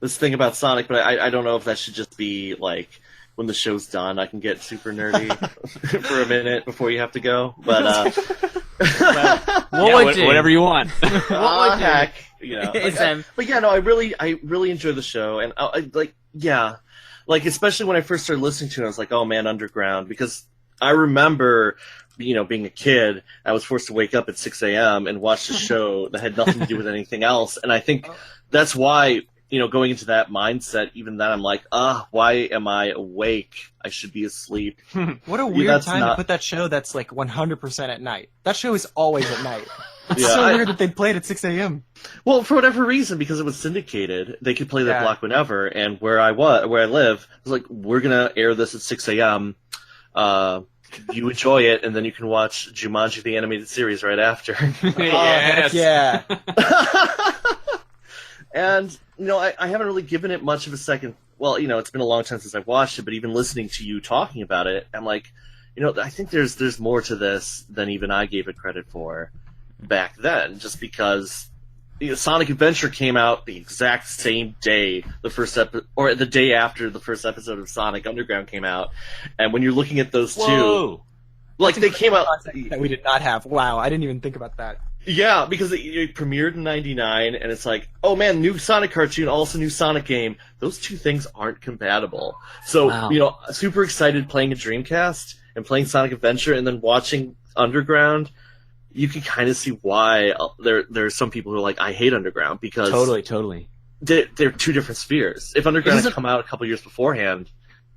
this thing about Sonic, but I don't know if that should just be like. When the show's done, I can get super nerdy for a minute before you have to go. But whatever you want. Heck, you know. But yeah, no, I really enjoy the show, and like especially when I first started listening to it, I was like, oh man, Underground, because I remember, you know, being a kid, I was forced to wake up at 6 a.m. and watch the show that had nothing to do with anything else, and I think that's why. You know, going into that mindset, even then I'm like, why am I awake? I should be asleep. What a weird time to put that show that's like 100% at night. That show is always at night. It's so weird that they'd play it at 6 a.m. Well, for whatever reason, because it was syndicated, they could play that block whenever, and where I live, I was like, we're gonna air this at 6 a.m. You enjoy it, and then you can watch Jumanji the animated series right after. Yes. Yeah. And, you know, I haven't really given it much of a second. Well, you know, it's been a long time since I've watched it, but even listening to you talking about it, I'm like, you know, I think there's more to this than even I gave it credit for back then, just because you know, Sonic Adventure came out the exact same day or the day after the first episode of Sonic Underground came out, and when you're looking at those two, like they came out that we did not have. Wow, I didn't even think about that. Yeah, because it premiered in '99, and it's like, oh man, new Sonic cartoon, also new Sonic game. Those two things aren't compatible. So, you know, super excited playing a Dreamcast and playing Sonic Adventure, and then watching Underground. You can kind of see why there are some people who are like, I hate Underground, because totally they're two different spheres. If Underground had come out a couple years beforehand,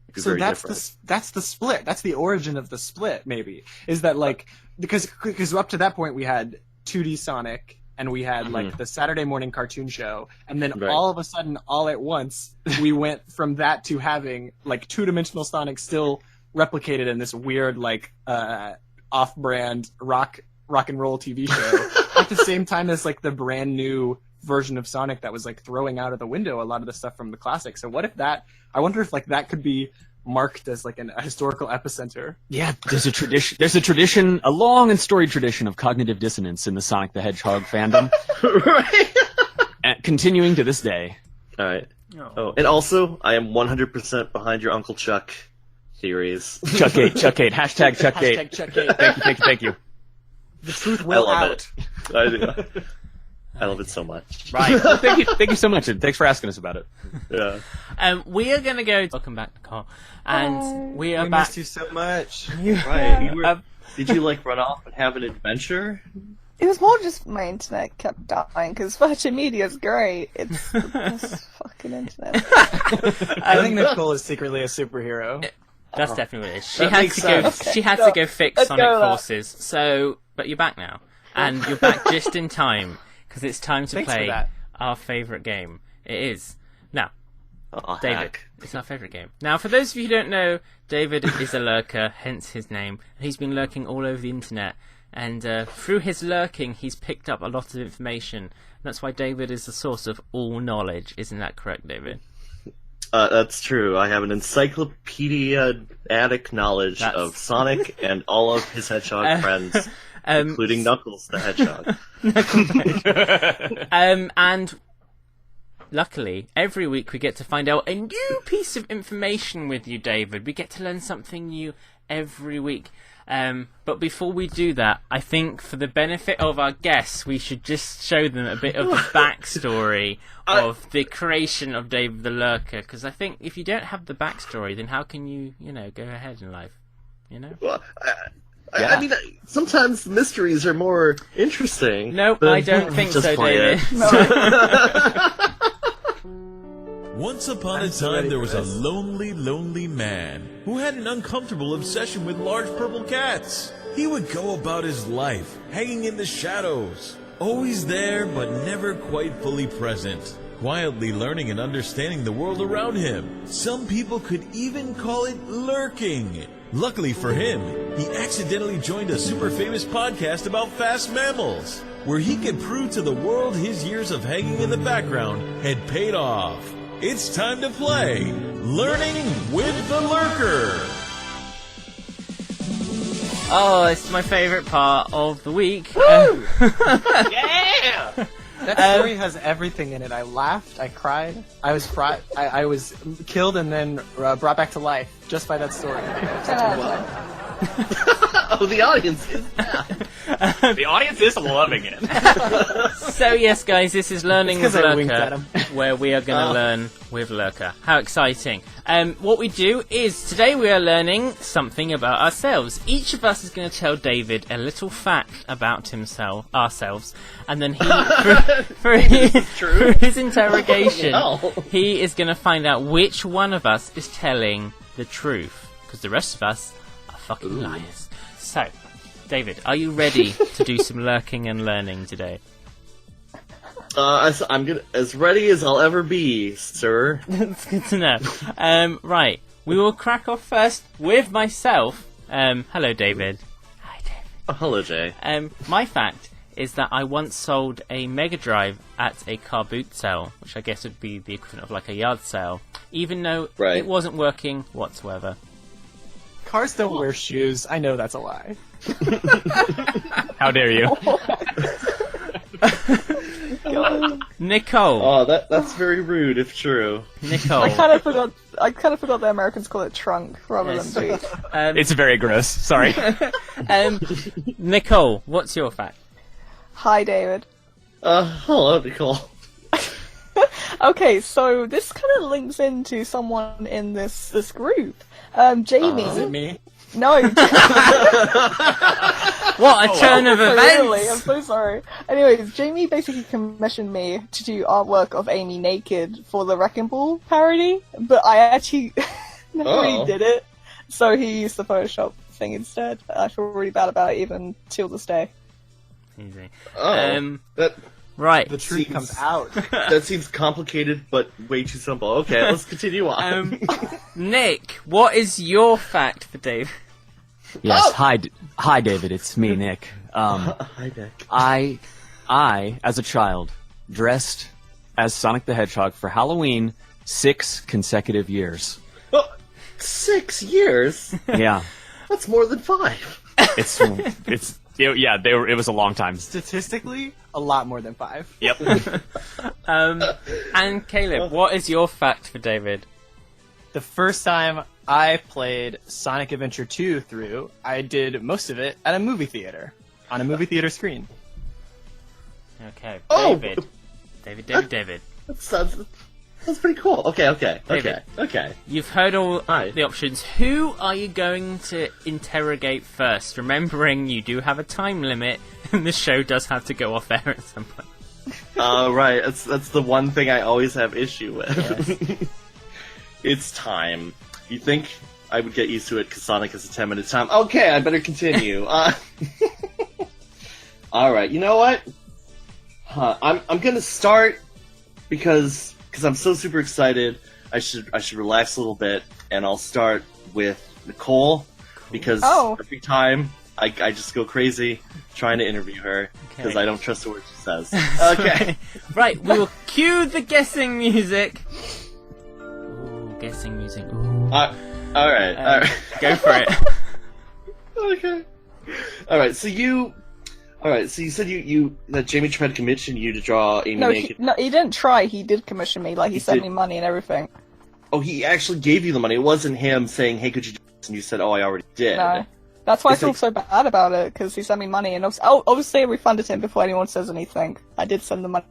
it'd be very different. That's the split. That's the origin of the split. Maybe is that like because up to that point we had 2D Sonic. And we had like the Saturday morning cartoon show, and then all of a sudden, all at once, we went from that to having like two-dimensional Sonic still replicated in this weird like off-brand rock and roll TV show at the same time as like the brand new version of Sonic that was like throwing out of the window a lot of the stuff from the classics. So what if that? I wonder if like that could be marked as like a historical epicenter. Yeah, there's a tradition. There's a tradition, a long and storied tradition of cognitive dissonance in the Sonic the Hedgehog fandom, Right. and continuing to this day. All right. Oh, and also, I am 100% behind your Uncle Chuck theories. Chuckgate, hashtag Chuckgate. Hashtag Chuckgate. Thank you. The truth I will love out. it. I do. I love it so much. Right. Well, thank you so much, and thanks for asking us about it. Yeah. We are going to go... Welcome back, Nicole. And we are We back... missed you so much. Right. Did you like run off and have an adventure? It was more just my internet kept dying, because Virgin Media is great. It's the best fucking internet. I think Nicole is secretly a superhero. That's definitely what it is. She That had makes to go. sense. She had to go fix Let's Sonic go with that. Forces. So, but you're back now, and you're back just in time because it's time to Thanks for play that. our favorite game. It is now, Oh, David. heck. It's our favorite game. Now, for those of you who don't know, David is a lurker, hence his name. He's been lurking all over the internet, and through his lurking, he's picked up a lot of information. That's why David is the source of all knowledge. Isn't that correct, David? That's true. I have an encyclopedia-addict knowledge of Sonic and all of his hedgehog friends, including Knuckles the Hedgehog. And luckily, every week we get to find out a new piece of information with you, David. We get to learn something new every week. But before we do that, I think for the benefit of our guests, we should just show them a bit of the backstory of the creation of David the Lurker. Because I think if you don't have the backstory, then how can you, go ahead in life? Well, I mean, sometimes mysteries are more interesting. Nope, than I don't think just so, play David. it. Once upon a time, there was a lonely, lonely man who had an uncomfortable obsession with large purple cats. He would go about his life, hanging in the shadows, always there but never quite fully present, quietly learning and understanding the world around him. Some people could even call it lurking. Luckily for him, he accidentally joined a super famous podcast about fast mammals, where he could prove to the world his years of hanging in the background had paid off. It's time to play Learning with the Lurker. Oh, it's my favourite part of the week. Yeah! That story has everything in it. I laughed, I cried, I was I was killed and then brought back to life just by that story. Oh, the audience is The audience is loving it. So yes, guys, this is Learning with 'cause I winked at Lurker, him. where we are going to learn with Lurker. How exciting! What we do is today we are learning something about ourselves. Each of us is going to tell David a little fact about ourselves, and then he, for his interrogation, he is going to find out which one of us is telling the truth, because the rest of us are fucking liars. So, David, are you ready to do some lurking and learning today? I'm as ready as I'll ever be, sir. That's good to know. Right, we will crack off first with myself. Hello, David. Hi, David. Oh, hello, Jay. My fact is that I once sold a Mega Drive at a car boot sale, which I guess would be the equivalent of like a yard sale, even though it wasn't working whatsoever. Cars don't wear shoes. I know that's a lie. How dare you? Nicole. Oh, that's very rude if true. Nicole. I kind of forgot the Americans call it trunk rather than boot. It's very gross. Sorry. Nicole, what's your fact? Hi, David. Hello, Nicole. Okay, so this kind of links into someone in this group. Jamie. Is it me? No. What a turn of Really, I'm events! so sorry. Anyways, Jamie basically commissioned me to do artwork of Amy naked for the Wrecking Ball parody, but I actually never really did it, so he used the Photoshop thing instead. I feel really bad about it even till this day. Easy. That Right. The truth comes out. that seems complicated, but way too simple. Okay, let's continue on. Nick, what is your fact for Dave? Yes. Oh! Hi, David. It's me, Nick. Hi, Nick. I, as a child, dressed as Sonic the Hedgehog for Halloween 6 consecutive years. Oh, 6 years? Yeah. That's more than 5. It was a long time. Statistically, a lot more than 5. Yep. And Caleb, what is your fact for David? The first time I played Sonic Adventure 2 through, I did most of it at a movie theater, on a movie theater screen. Okay, Oh! David. That's pretty cool. Okay. David. Okay. You've heard all Hi. the options. Who are you going to interrogate first? Remembering you do have a time limit, and the show does have to go off air at some point. Right. That's the one thing I always have issue with. Yes. It's time. You think I would get used to it because Sonic has a 10-minute time? Okay, I better continue. All right. You know what? I'm gonna start because I'm so super excited. I should relax a little bit, and I'll start with Nicole because every time I just go crazy trying to interview her because I don't trust a word she says. Okay. Right, we will cue the guessing music. Ooh, guessing music. Ooh. All right. Go for it. Okay. All right. So you said that Jamie tried to commission you to draw Amy naked. He didn't try. He did commission me. Like, he sent me money and everything. Oh, he actually gave you the money. It wasn't him saying, "Hey, could you do this?" And you said, "Oh, I already did." No. That's why I feel so bad about it, because he sent me money, and obviously I refunded him before anyone says anything. I did send the money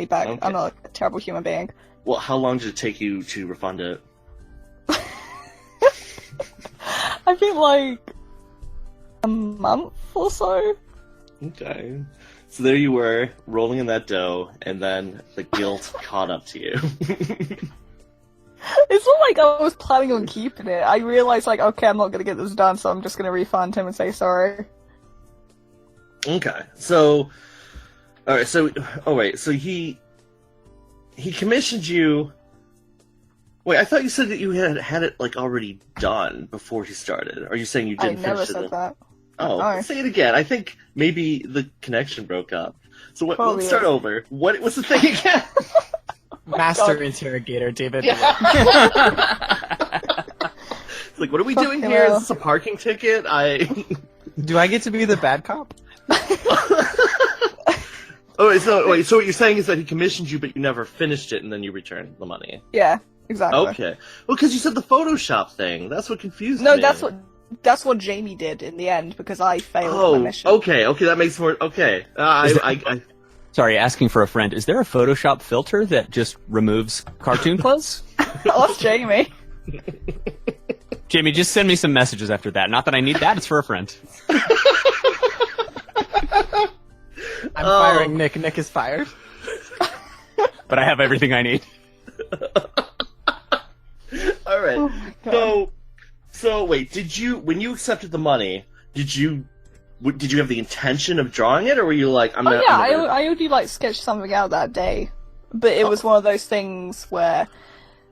back. Okay. I'm not a terrible human being. Well, how long did it take you to refund it? I think, like, a month or so. Okay. So there you were, rolling in that dough, and then the guilt caught up to you. It's not like I was planning on keeping it. I realized, like, okay, I'm not gonna get this done, so I'm just gonna refund him and say sorry. Okay. So, alright, so he commissioned you. Wait, I thought you said that you had it, like, already done before he started. Are you saying you didn't I never finish it? said that. Oh, No. say it again. I think maybe the connection broke up. So Probably let's start is. over. What's the thing again? Master interrogator, David. It's like, what are we doing Fucking here? hell. Is this a parking ticket? Do I get to be the bad cop? So what you're saying is that he commissioned you, but you never finished it, and then you returned the money. Yeah, exactly. Okay. Well, because you said the Photoshop thing. That's what confused No, me. that's what Jamie did in the end, because I failed my Oh, mission. okay, that makes more. Okay. Sorry, asking for a friend. Is there a Photoshop filter that just removes cartoon clothes? That's Jamie. Jamie, just send me some messages after that. Not that I need that, it's for a friend. I'm firing Nick. Nick is fired. But I have everything I need. All right. Oh my God. So wait, when you accepted the money, did you have the intention of drawing it, or were you like, I already like sketched something out that day, but it was one of those things where,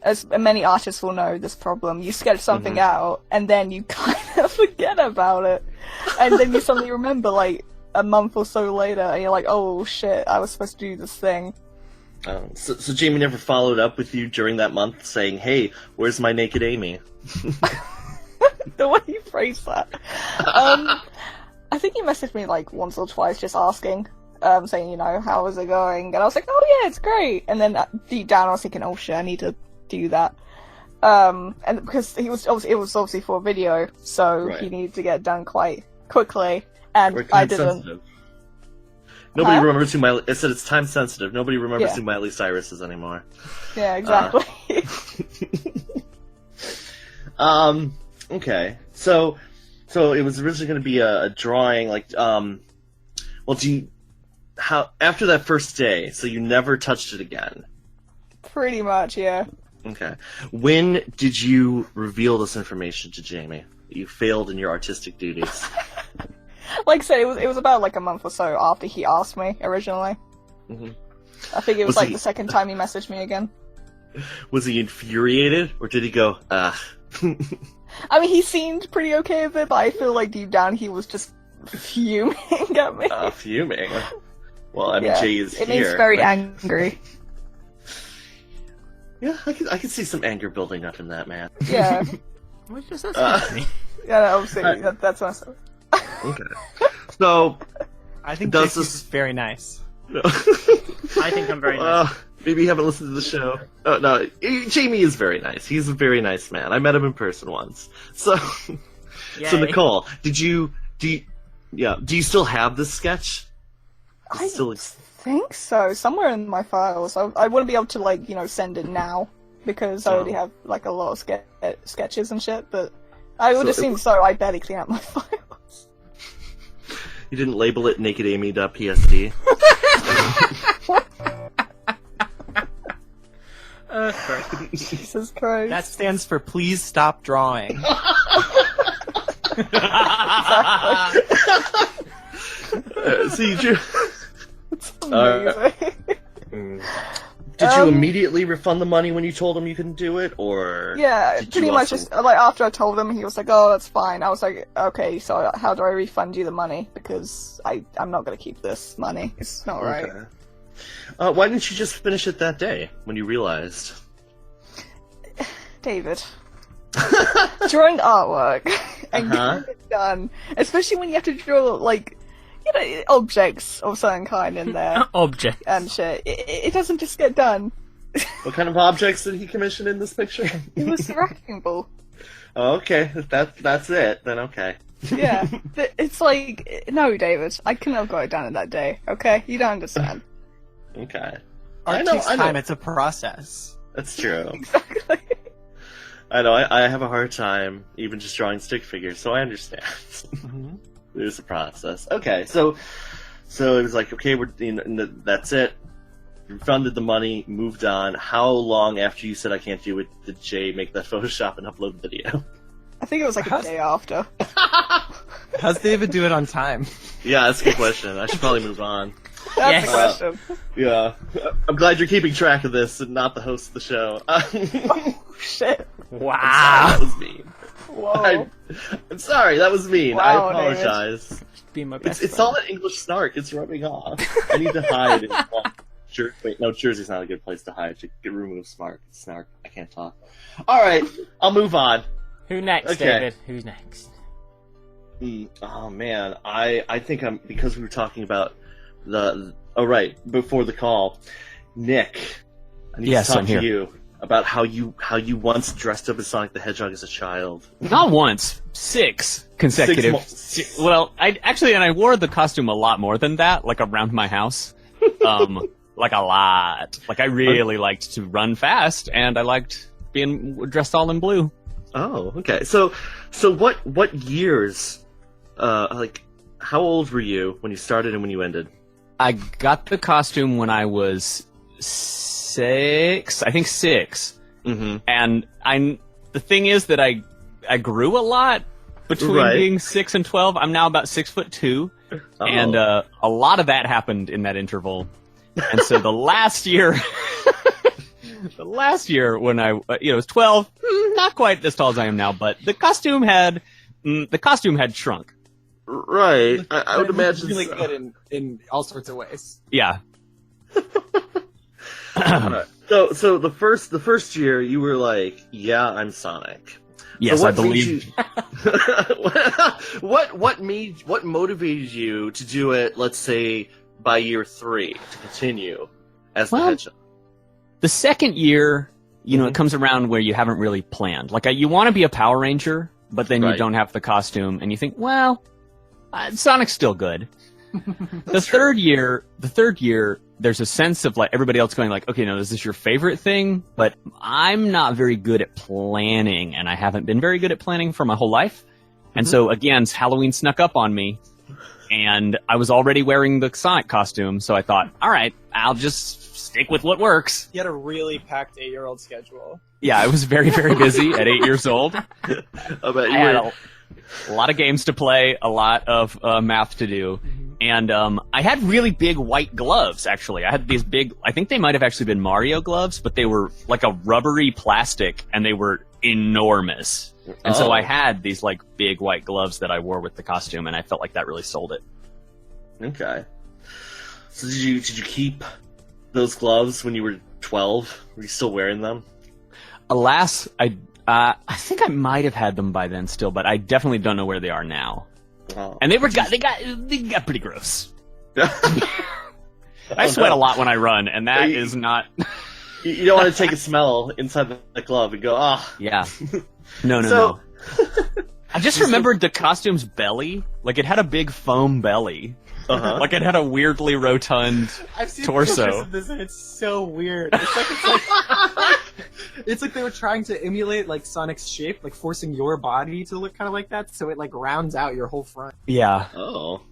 as many artists will know this problem, you sketch something out and then you kind of forget about it, and then you suddenly remember like a month or so later, and you're like, oh shit, I was supposed to do this thing. So Jamie never followed up with you during that month, saying, "Hey, where's my naked Amy?" The way you phrase that. I think he messaged me like once or twice just asking, saying, you know, how is it going? And I was like, oh yeah, it's great. And then deep down I was thinking, oh shit, I need to do that. And because it was obviously for a video, so Right. he needed to get done quite quickly, and We're I time didn't. sensitive. Nobody Huh? remembers who Miley. I said it's time sensitive. Nobody remembers Yeah. who Miley Cyrus is anymore. Yeah, exactly. Okay. So So it was originally going to be a drawing, like, well, after that first day, so you never touched it again? Pretty much, yeah. Okay. When did you reveal this information to Jamie? That you failed in your artistic duties? Like I said, it was about like a month or so after he asked me originally. Mm-hmm. I think it was Was like he- the second time he messaged me again. Was he infuriated, or did he go, ugh? I mean, he seemed pretty okay with it, but I feel like deep down he was just fuming at me. Fuming. Well, I mean, Yeah, Jay is it here. makes me very but- angry. Yeah, I can see some anger building up in that man. Yeah, What does that sound to me? yeah, obviously that's what I said. Okay. So, I think Does JC's this- very nice. I think I'm very nice. maybe you haven't listened to the show. Oh, no, Jamie is very nice. He's a very nice man. I met him in person once. So, so Yay. Nicole, do you still have this sketch? Does it I still think so, somewhere in my files. I wouldn't be able to like send it now because I already have like a lot of sketches and shit. But I would So assume so. I barely clean out my files. You didn't label it nakedamy.psd? Jesus Christ. That stands for please stop drawing. So you drew... Amazing. Did you immediately refund the money when you told him you couldn't do it, or Yeah, did pretty you much also- just like after I told him, he was like, "Oh, that's fine." I was like, "Okay, so how do I refund you the money? Because I'm not gonna keep this money. It's not right." Okay. Why didn't you just finish it that day when you realized? David, drawing artwork and Uh-huh. getting it done, especially when you have to draw like objects of some kind in there Object. and shit, it doesn't just get done. What kind of objects did he commission in this picture? It was the wrecking ball. Oh, okay, if that's it. Then okay. Yeah, but it's like, no, David, I couldn't have got it done in that day. Okay, you don't understand. Okay, Art takes time. It's a process. That's true. Exactly. I know. I have a hard time even just drawing stick figures, so I understand. Mm-hmm. There's a process. Okay, so it was like, okay, that's it. You refunded the money, moved on. How long after you said I can't do it did Jay make that Photoshop and upload the video? I think it was like a day after. How's David do it on time? Yeah, that's a good question. I should probably move on. That's Yes. the question. Yeah, I'm glad you're keeping track of this and not the host of the show. Shit. Wow. That was mean. Whoa. I'm sorry, that was mean. Wow, I apologize. Be my best. It's all that English snark. It's rubbing off. I need to hide. Wait, no, Jersey's not a good place to hide. To get remove snark. I can't talk. All right, I'll move on. Who next, Okay. David? Who's next? Oh man, I think because we were talking about before the call, Nick. I need Yes, to talk I'm to here. you about how you once dressed up as Sonic the Hedgehog as a child. Not once, 6 consecutive. Well, I wore the costume a lot more than that, like around my house. Like a lot. Like I really liked to run fast, and I liked being dressed all in blue. Oh, okay. So what years? How old were you when you started and when you ended? I got the costume when I was 6, I think 6. Mm-hmm. And the thing is that I grew a lot between Right. being 6 and 12. I'm now about 6'2", Oh. and a lot of that happened in that interval. And so the last year, when I was 12, not quite as tall as I am now, but the costume had shrunk. Right. I would imagine. really so. good in all sorts of ways. Yeah. Alright. So the first year you were like, yeah, I'm Sonic. Yes, So I what made believe. what motivated you to do it? Let's say by year 3 to continue as the Well, Hedgehog. The second year, it comes around where you haven't really planned. Like, you want to be a Power Ranger, but then you Right. don't have the costume, and you think, well, Sonic's still good. The third year, there's a sense of like everybody else going like, okay, no, is this your favorite thing? But I'm not very good at planning, and I haven't been very good at planning for my whole life. And so again, Halloween snuck up on me, and I was already wearing the Sonic costume, so I thought, all right, I'll just stick with what works. You had a really packed 8-year-old schedule. Yeah, I was very, very busy at 8 years old. I bet you I had were. a lot of games to play, a lot of math to do, and I had really big white gloves, actually. I had these big, I think they might have actually been Mario gloves, but they were like a rubbery plastic, and they were enormous. And so I had these like big white gloves that I wore with the costume, and I felt like that really sold it. Okay. So did you keep those gloves when you were 12? Were you still wearing them? Alas, I think I might have had them by then still, but I definitely don't know where they are now. Oh. And they got pretty gross. I sweat a lot when I run, and that is not. You don't want to take a smell inside the glove and go, ah. Yeah. No. I just remembered the costume's belly. Like, it had a big foam belly. Uh-huh. Like, it had a weirdly rotund I've seen torso. pictures of this, and it's so weird. It's like they were trying to emulate like Sonic's shape, like forcing your body to look kind of like that, so it like rounds out your whole front. Yeah. Oh,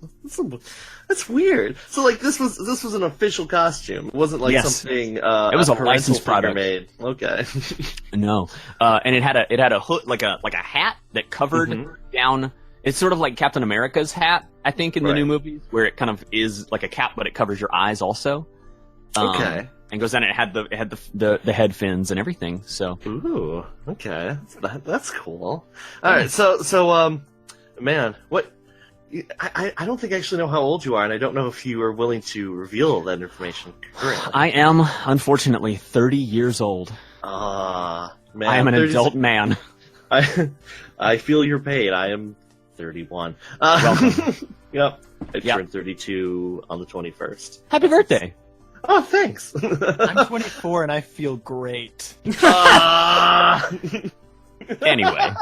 that's weird. So, like, this was an official costume. It wasn't like Yes. something. It was a licensed parental figure product. made. Okay. No. And it had a hood, like a hat that covered down. It's sort of like Captain America's hat, I think, in the new movies, where it kind of is like a cap, but it covers your eyes also. Okay. And goes down. And it had the head fins and everything. So. Ooh. Okay. That's cool. All right. So, man, what? I don't think I actually know how old you are, and I don't know if you are willing to reveal that information currently. I am, unfortunately, 30 years old. Man. I am an adult man. I feel your pain. I am 31. Welcome. Yep. I turned 32 on the 21st. Happy birthday. Oh, thanks. I'm 24 and I feel great. Anyway,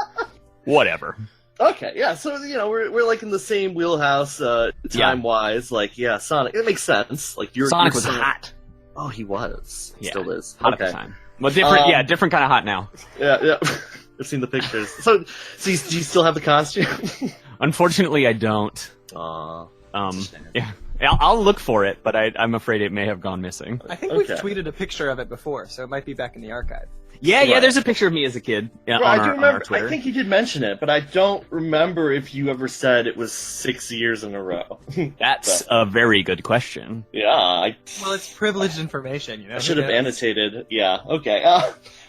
whatever. Okay, yeah. So we're like in the same wheelhouse, time wise. Like, yeah, Sonic. It makes sense. Like Sonic was hot. Oh, he was. Yeah. Still is. Hot at the time. Well, different. Different kind of hot now. Yeah. I've seen the pictures. So do you still have the costume? Unfortunately, I don't. Aw. Yeah. I'll look for it, but I'm afraid it may have gone missing. I think we've tweeted a picture of it before, so it might be back in the archive. Yeah, there's a picture of me as a kid on I do our remember. Twitter. I think you did mention it, but I don't remember if you ever said it was 6 years in a row. That's a very good question. Yeah. Well, it's privileged information, you know. I should have annotated. Yeah. Okay.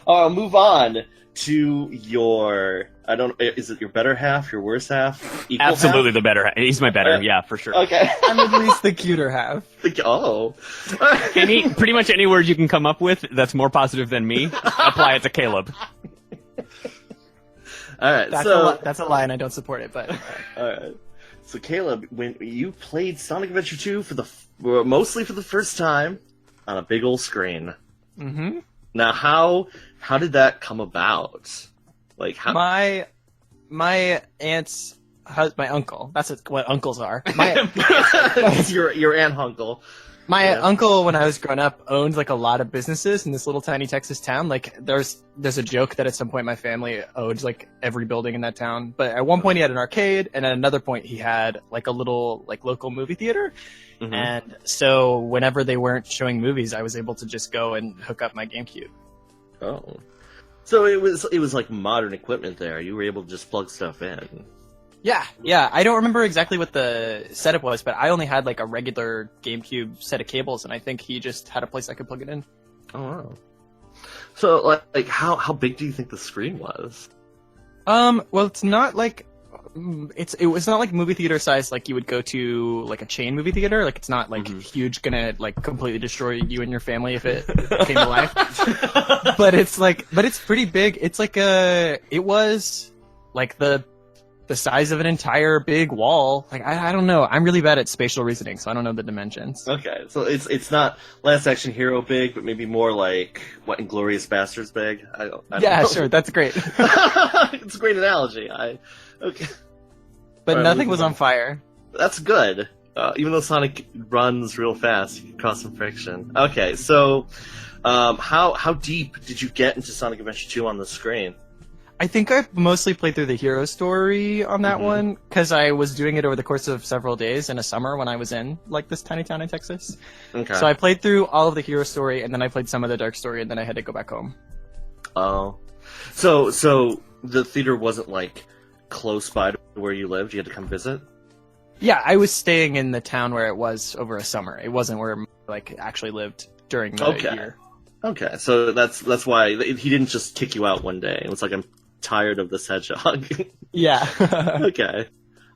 I'll move on to your. I don't. Is it your better half? Your worse half? Equal Absolutely half? the better. He's my better. Yeah, for sure. Okay. I'm at least the cuter half. Oh. Pretty much any word you can come up with that's more positive than me, apply it to Caleb. All right. That's a lie, and I don't support it. But all right. So Caleb, when you played Sonic Adventure 2 mostly for the first time on a big old screen. Mm-hmm. Now, how did that come about? Like, how? My aunt's my uncle. That's what uncles are. your aunt uncle. My uncle, when I was growing up, owned like a lot of businesses in this little tiny Texas town. Like, there's a joke that at some point my family owned like every building in that town. But at one point he had an arcade, and at another point he had like a little like local movie theater. Mm-hmm. And so whenever they weren't showing movies, I was able to just go and hook up my GameCube. Oh, so it was like modern equipment there. You were able to just plug stuff in. Yeah. I don't remember exactly what the setup was, but I only had like a regular GameCube set of cables, and I think he just had a place I could plug it in. Oh, wow. So, like how big do you think the screen was? Well, it's not like it was not like movie theater size like you would go to like a chain movie theater. Like, it's not like huge, gonna like completely destroy you and your family if it came to life. but it's pretty big. It's like it was like the size of an entire big wall. Like, I don't know. I'm really bad at spatial reasoning, so I don't know the dimensions. Okay, so it's not Last Action Hero big, but maybe more like what Inglourious Basterds big. I don't know. Sure, that's great. It's a great analogy. Okay. But right, nothing was on fire. That's good. Even though Sonic runs real fast, you can cause some friction. Okay, so how deep did you get into Sonic Adventure 2 on the screen? I think I mostly played through the hero story on that one because I was doing it over the course of several days in a summer when I was in like this tiny town in Texas. Okay. So I played through all of the hero story and then I played some of the dark story and then I had to go back home. Oh. So the theater wasn't like close by to where you lived? You had to come visit? Yeah, I was staying in the town where it was over a summer. It wasn't where like actually lived during the year. Okay, so that's why he didn't just kick you out one day. It was like, I'm tired of this hedgehog. Yeah. Okay.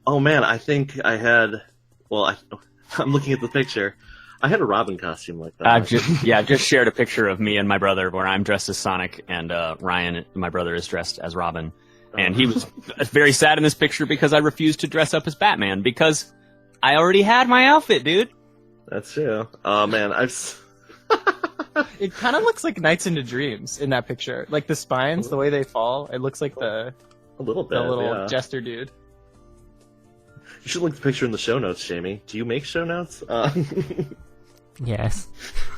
Oh man, I think I had. Well, I'm looking at the picture. I had a Robin costume like that. I've just shared a picture of me and my brother where I'm dressed as Sonic and Ryan, my brother, is dressed as Robin. And he was very sad in this picture because I refused to dress up as Batman because I already had my outfit, dude. That's true. Oh man, It kind of looks like Nights into Dreams in that picture. Like the spines, the way they fall, it looks like the little jester dude. You should link the picture in the show notes, Jamie. Do you make show notes? Yes.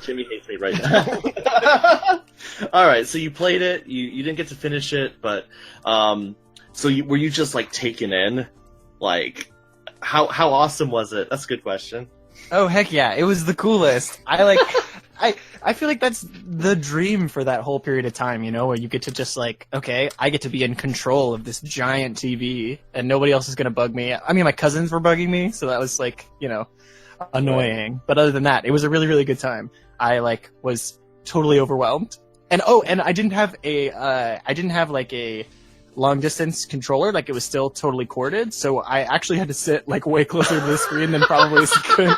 Jamie hates me right now. All right, so you played it. You didn't get to finish it, but were you just like taken in? Like, how awesome was it? That's a good question. Oh heck yeah, it was the coolest. I feel like that's the dream for that whole period of time, you know, where you get to just like, okay, I get to be in control of this giant TV and nobody else is going to bug me. I mean, my cousins were bugging me, so that was like, you know, annoying. Right. But other than that, it was a really, really good time. I like was totally overwhelmed. And I didn't have a long distance controller, like it was still totally corded, so I actually had to sit like way closer to the screen than probably could.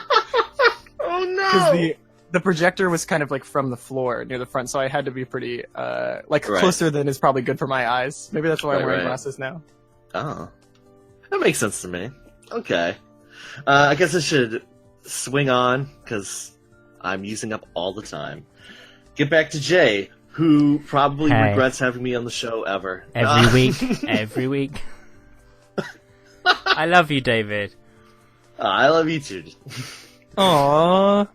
Oh no! Because the projector was kind of like from the floor near the front, so I had to be pretty closer than is probably good for my eyes. Maybe that's why I'm wearing glasses now. Oh, that makes sense to me. Okay, I guess I should swing on because I'm using up all the time. Get back to Jay, who probably regrets having me on the show ever. Every week. I love you, David. I love you too. Aww.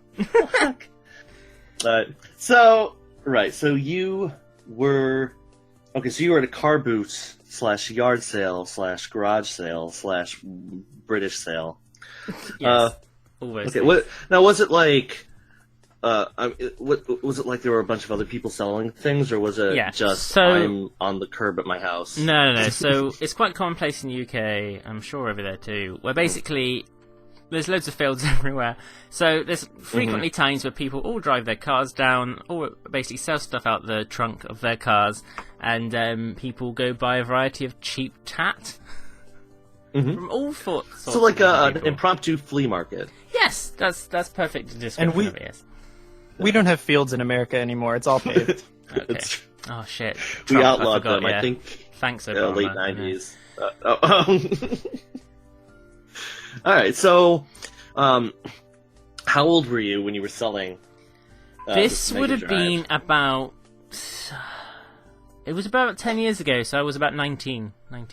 So you were at a car boot / yard sale / garage sale / British sale. Yes. Always. Okay. Was it like? Was it like there were a bunch of other people selling things, or was it I'm on the curb at my house? No. So it's quite commonplace in the UK. I'm sure over there too, where basically there's loads of fields everywhere. So there's frequently times where people all drive their cars down, or basically sell stuff out the trunk of their cars, and people go buy a variety of cheap tat from all sorts. So like an impromptu flea market. Yes, that's perfect description of it. Yes. We don't have fields in America anymore. It's all paved. Okay. Oh shit. We outlawed them. Yeah. I think. Thanks, Obama. Late 90s. All right. So, how old were you when you were selling? This would have been about. It was about 10 years ago, so I was about 19. Yeah.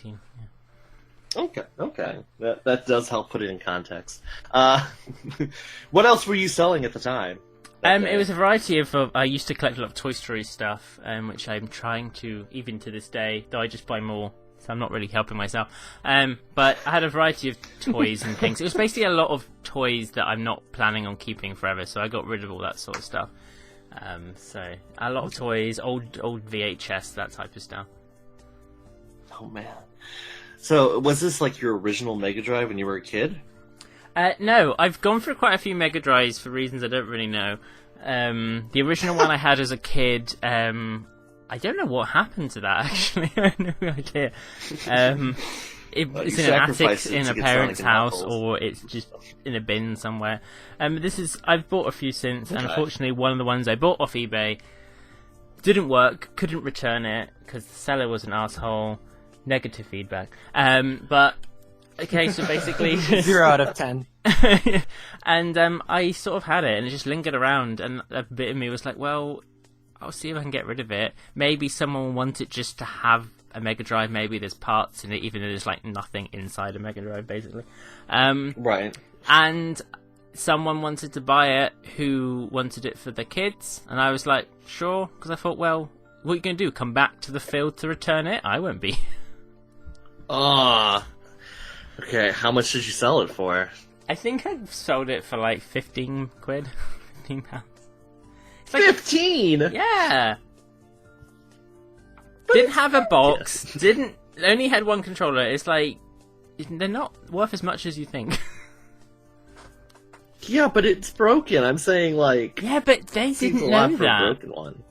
Okay. That does help put it in context. What else were you selling at the time? It was a variety of. I used to collect a lot of Toy Story stuff, which I'm trying to, even to this day, though I just buy more, so I'm not really helping myself. But I had a variety of toys and things. It was basically a lot of toys that I'm not planning on keeping forever, so I got rid of all that sort of stuff. So a lot of toys, old VHS, that type of stuff. Oh man. So was this like your original Mega Drive when you were a kid? No, I've gone through quite a few Mega Drives for reasons I don't really know. The original one I had as a kid, I don't know what happened to that, actually. I have no idea. It's in an attic in a parent's house, or it's just in a bin somewhere. I've bought a few since, and unfortunately one of the ones I bought off eBay didn't work, couldn't return it, because the seller was an asshole. Negative feedback. But... Okay, so basically 0 out of 10. And I sort of had it, and it just lingered around, and a bit of me was like, well, I'll see if I can get rid of it. Maybe someone wanted just to have a Mega Drive, maybe there's parts in it, even though there's like nothing inside a Mega Drive, basically. Right. And someone wanted to buy it who wanted it for the kids, and I was like, sure, because I thought, well, What are you going to do? Come back to the field to return it? I won't be. Okay, how much did you sell it for? I think I sold it for like 15 quid. 15 pounds. It's like 15? Yeah. Didn't have a box. Only had one controller. It's like they're not worth as much as you think. Yeah, but it's broken. I'm saying, like... Yeah, but they seems didn't a lot know for a that. broken one.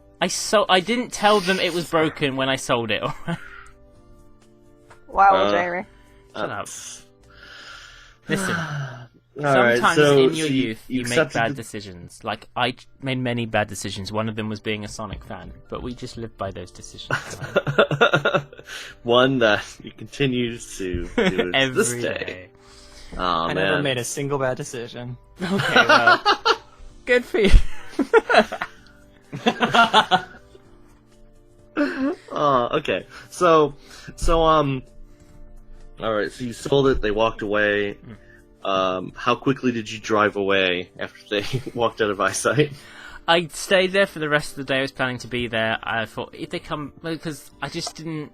I didn't tell them it was broken when I sold it. Wow, Jamie. Shut up. Listen. Alright, Sometimes so in your youth you make accepted bad decisions. Like, I made many bad decisions. One of them was being a Sonic fan, but we just live by those decisions. One that you continue to do Every this day. day. Oh, I man. never made a single bad decision. Okay, well, good for you. Okay. So, alright, so you sold it, they walked away. How quickly did you drive away after they walked out of eyesight? I stayed there for the rest of the day. I was planning to be there. I thought if they come, because I just didn't.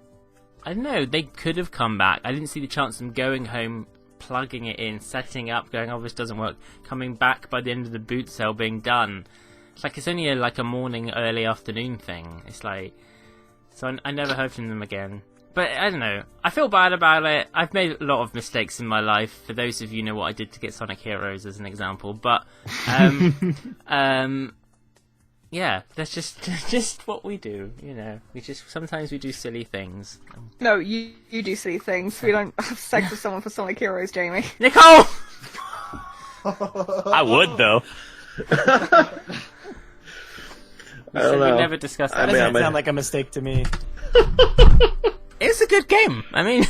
I don't know. They could have come back. I didn't see the chance of them going home, plugging it in, setting up, going, "Oh, this doesn't work." Coming back by the end of the boot sale being done. It's like it's only a morning, early afternoon thing. It's like, so I never heard from them again. But I don't know. I feel bad about it. I've made a lot of mistakes in my life. For those of you who know what I did to get Sonic Heroes as an example, but yeah, that's just what we do. You know, sometimes we do silly things. No, you do silly things. We don't have sex with someone for Sonic Heroes, Jamie. Nicole. I would though. I don't know. We never discussed I that. mean, Doesn't sound like a mistake to me. It's a good game. I mean,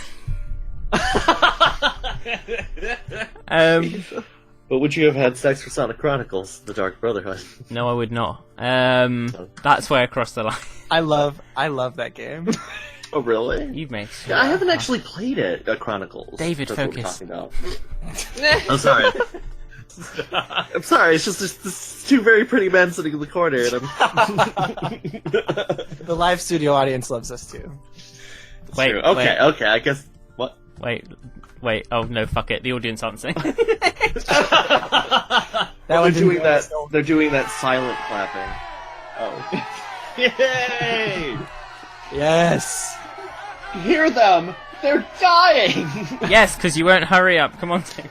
But would you have had sex for Sonic Chronicles: The Dark Brotherhood? no, I would not. That's where I crossed the line. I love that game. Oh, really? You've made. Yeah, I haven't actually played it, Chronicles. David, That's focus. What we're talking about. I'm sorry. I'm sorry, it's just there's two very pretty men sitting in the corner, and The live studio audience loves us too. Wait, True. Okay, wait. okay, I guess... What? Wait. Oh no, fuck it. The audience aren't saying. They're doing that silent clapping. Oh. Yay! Yes. Hear them! They're dying! Yes, because you won't hurry up. Come on, Tim.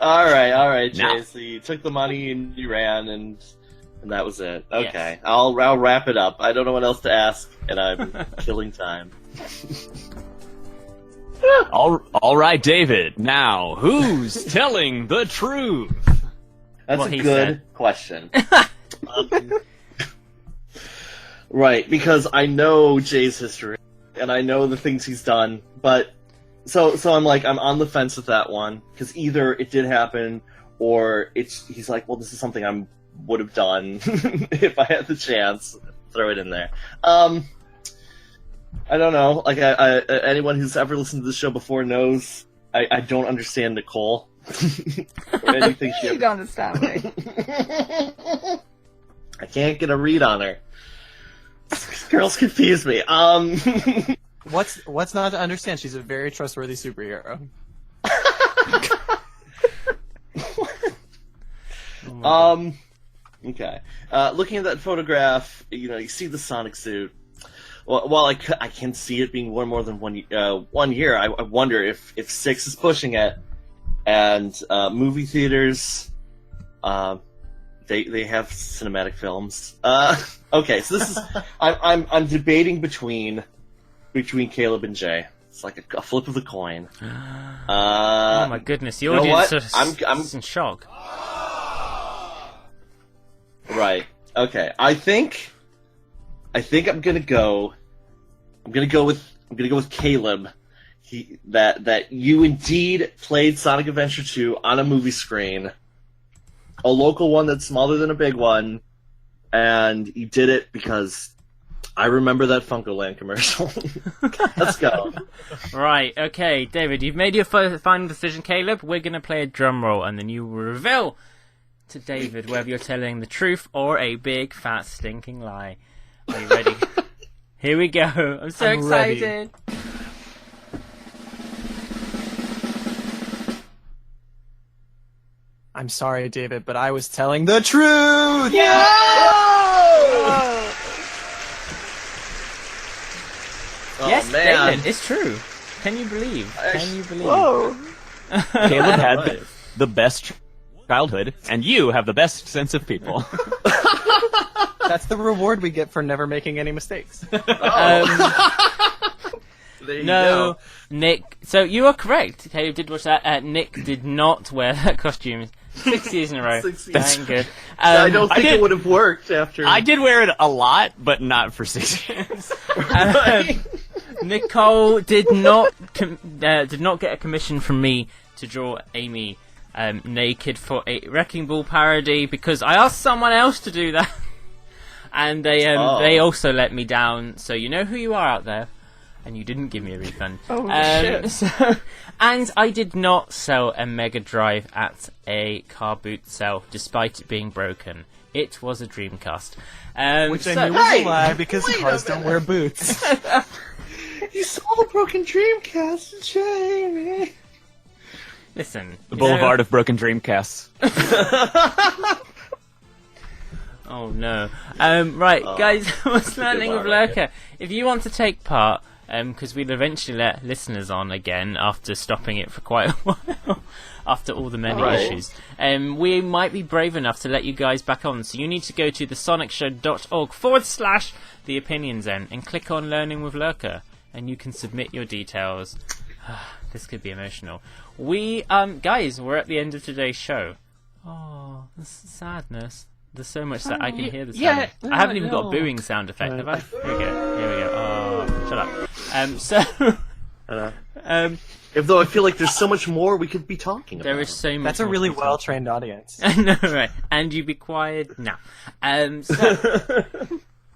Alright, Jay, Now. so you took the money and you ran, and that was it. Okay, yes. I'll wrap it up. I don't know what else to ask, and I'm killing time. All right, David. Now, who's telling the truth? That's What a he good said. question. Right, because I know Jay's history, and I know the things he's done, but... So I'm on the fence with that one, because either it did happen, or he's like, well, this is something I would have done if I had the chance. Throw it in there. I don't know. Like, anyone who's ever listened to this show before knows I don't understand Nicole. Or anything she You ever... don't understand me. I can't get a read on her. These girls confuse me. What's not to understand? She's a very trustworthy superhero. Okay. Looking at that photograph, you see the Sonic suit. While I can see it being worn more than 1 year, I wonder if 6 is pushing it, and movie theaters, they have cinematic films. Okay, so this is I'm debating between Caleb and Jay. It's like a flip of the coin. Oh my goodness, the you know audience what? is in shock. Right. Okay. I think I'm gonna go with Caleb. That you indeed played Sonic Adventure 2 on a movie screen, a local one that's smaller than a big one, and you did it because I remember that Funko-Land commercial. Let's go. Right, okay, David, you've made your final decision, Caleb. We're going to play a drum roll, and then you will reveal to David whether you're telling the truth or a big, fat, stinking lie. Are you ready? Here we go. I'm so I'm ready. excited. I'm sorry, David, but I was telling the truth! Yes, man. David, it's true. Can you believe? Can you believe? Whoa. Caleb had the best childhood, and you have the best sense of people. That's the reward we get for never making any mistakes. There you No, go. Nick. So you are correct. Caleb did watch that. Nick did not wear that costume 6 years in a row. 6 years. Thank good. I don't I think did- it would have worked after. I did wear it a lot, but not for 6 years. Nicole did not get a commission from me to draw Amy naked for a Wrecking Ball parody because I asked someone else to do that, and they also let me down. So you know who you are out there, and you didn't give me a refund. Oh, shit. And I did not sell a Mega Drive at a car boot sale, despite it being broken. It was a Dreamcast. Which I so- knew was Hey, a lie because wait a cars don't wear boots. You saw the broken Dreamcast, Jamie. Listen, The Boulevard of Broken Dreamcasts. Oh no. Right, guys, what's learning with one, right? Lurker? If you want to take part, because we'll eventually let listeners on again after stopping it for quite a while, after all the many Right. issues, we might be brave enough to let you guys back on. So you need to go to thesonicshow.org/the opinion zone and click on Learning with Lurker, and you can submit your details. This could be emotional. We, guys, we're at the end of today's show. Oh, this sadness. There's so much that I can hear the sadness. I haven't even got a booing sound effect, have I? Here we go. Here we go. Oh, shut up. Though I feel like there's so much more we could be talking about. There is so much. That's a more really to talk well-trained audience. I know, right? And you be quiet now. So,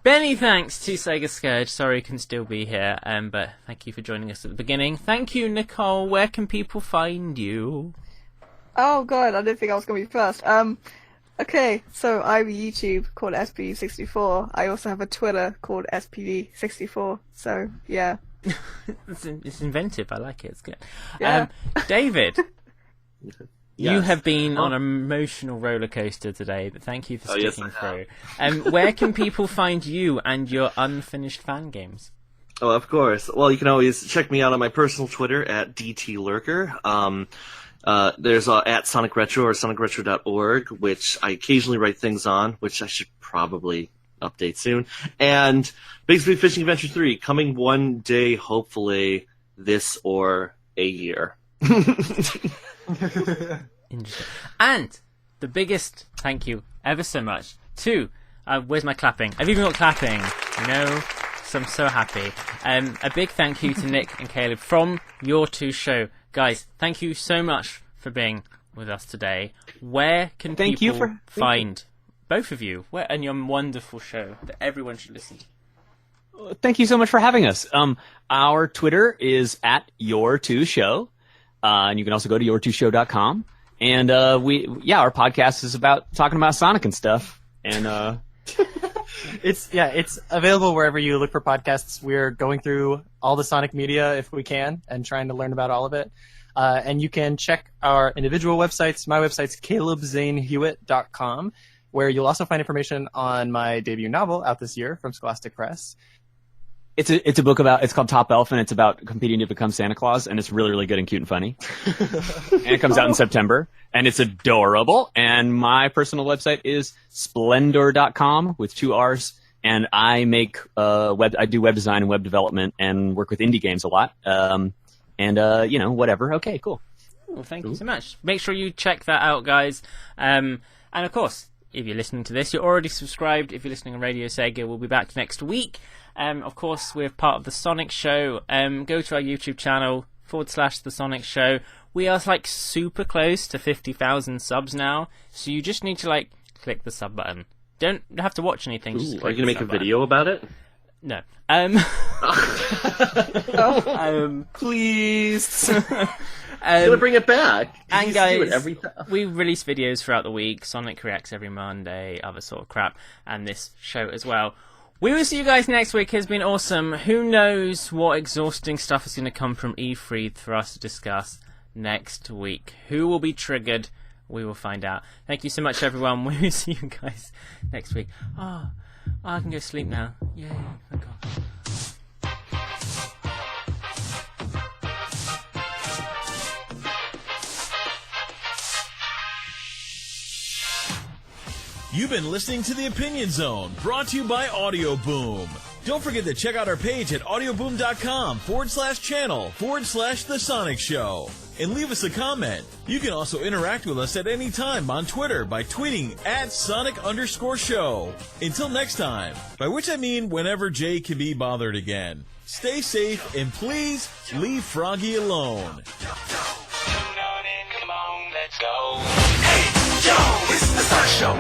many thanks to Sega Scourge. Sorry, you can still be here. But thank you for joining us at the beginning. Thank you, Nicole. Where can people find you? Oh god, I didn't think I was gonna be first. Okay, so I have a YouTube called SP64. I also have a Twitter called SPD64. So yeah. It's inventive. I like it. It's good. Yeah. David, you Yes. have been on an emotional roller coaster today, but thank you for Oh, yes, sticking I through. Where can people find you and your unfinished fan games? Oh, of course. Well, you can always check me out on my personal Twitter at DTLurker. There's at Sonic Retro or sonicretro.org, which I occasionally write things on, which I should probably update soon. And Big Speed Fishing Adventure 3, coming one day, hopefully, this or a year. Interesting. And the biggest thank you ever so much to where's my clapping? I've even got clapping. No, so I'm so happy. A big thank you to Nick and Caleb from Your Two Show. Guys, thank you so much for being with us today. Where can people find both of you and your wonderful show that everyone should listen to? Thank you so much for having us. Our Twitter is at Your2Show, and you can also go to your2show.com. And our podcast is about talking about Sonic and stuff. And It's available wherever you look for podcasts. We're going through all the Sonic media if we can and trying to learn about all of it. And you can check our individual websites. My website's calebzanehewitt.com, where you'll also find information on my debut novel out this year from Scholastic Press. it's a book it's called Top Elf, and it's about competing to become Santa Claus, and it's really, really good and cute and funny. And it comes out in September, and it's adorable. And my personal website is splendor.com with 2 R's. And I make I do web design and web development and work with indie games a lot. Whatever. Okay, cool. Well, thank you so much. Make sure you check that out, guys. And of course, if you're listening to this, you're already subscribed. If you're listening on Radio Sega, we'll be back next week. Of course, we're part of The Sonic Show. Go to our YouTube channel, /The Sonic Show. We are, super close to 50,000 subs now. So you just need to, click the sub button. Don't have to watch anything. Just Are click you going to the make a sub button. video about it? No. Please. I'm gonna bring it back. And You do it guys, every time. we release videos throughout the week. Sonic Reacts every Monday, other sort of crap, and this show as well. We will see you guys next week. It's been awesome. Who knows what exhausting stuff is going to come from E3 for us to discuss next week. Who will be triggered? We will find out. Thank you so much, everyone. We will see you guys next week. Oh, I can go sleep now. Yay. Thank God. You've been listening to The Opinion Zone, brought to you by Audio Boom. Don't forget to check out our page at audioboom.com/channel/The Sonic Show. And leave us a comment. You can also interact with us at any time on Twitter by tweeting @Sonic_show. Until next time, by which I mean whenever Jay can be bothered again. Stay safe and please leave Froggy alone. Come on in, come on, let's go. Hey, yo, it's the Sonic Show.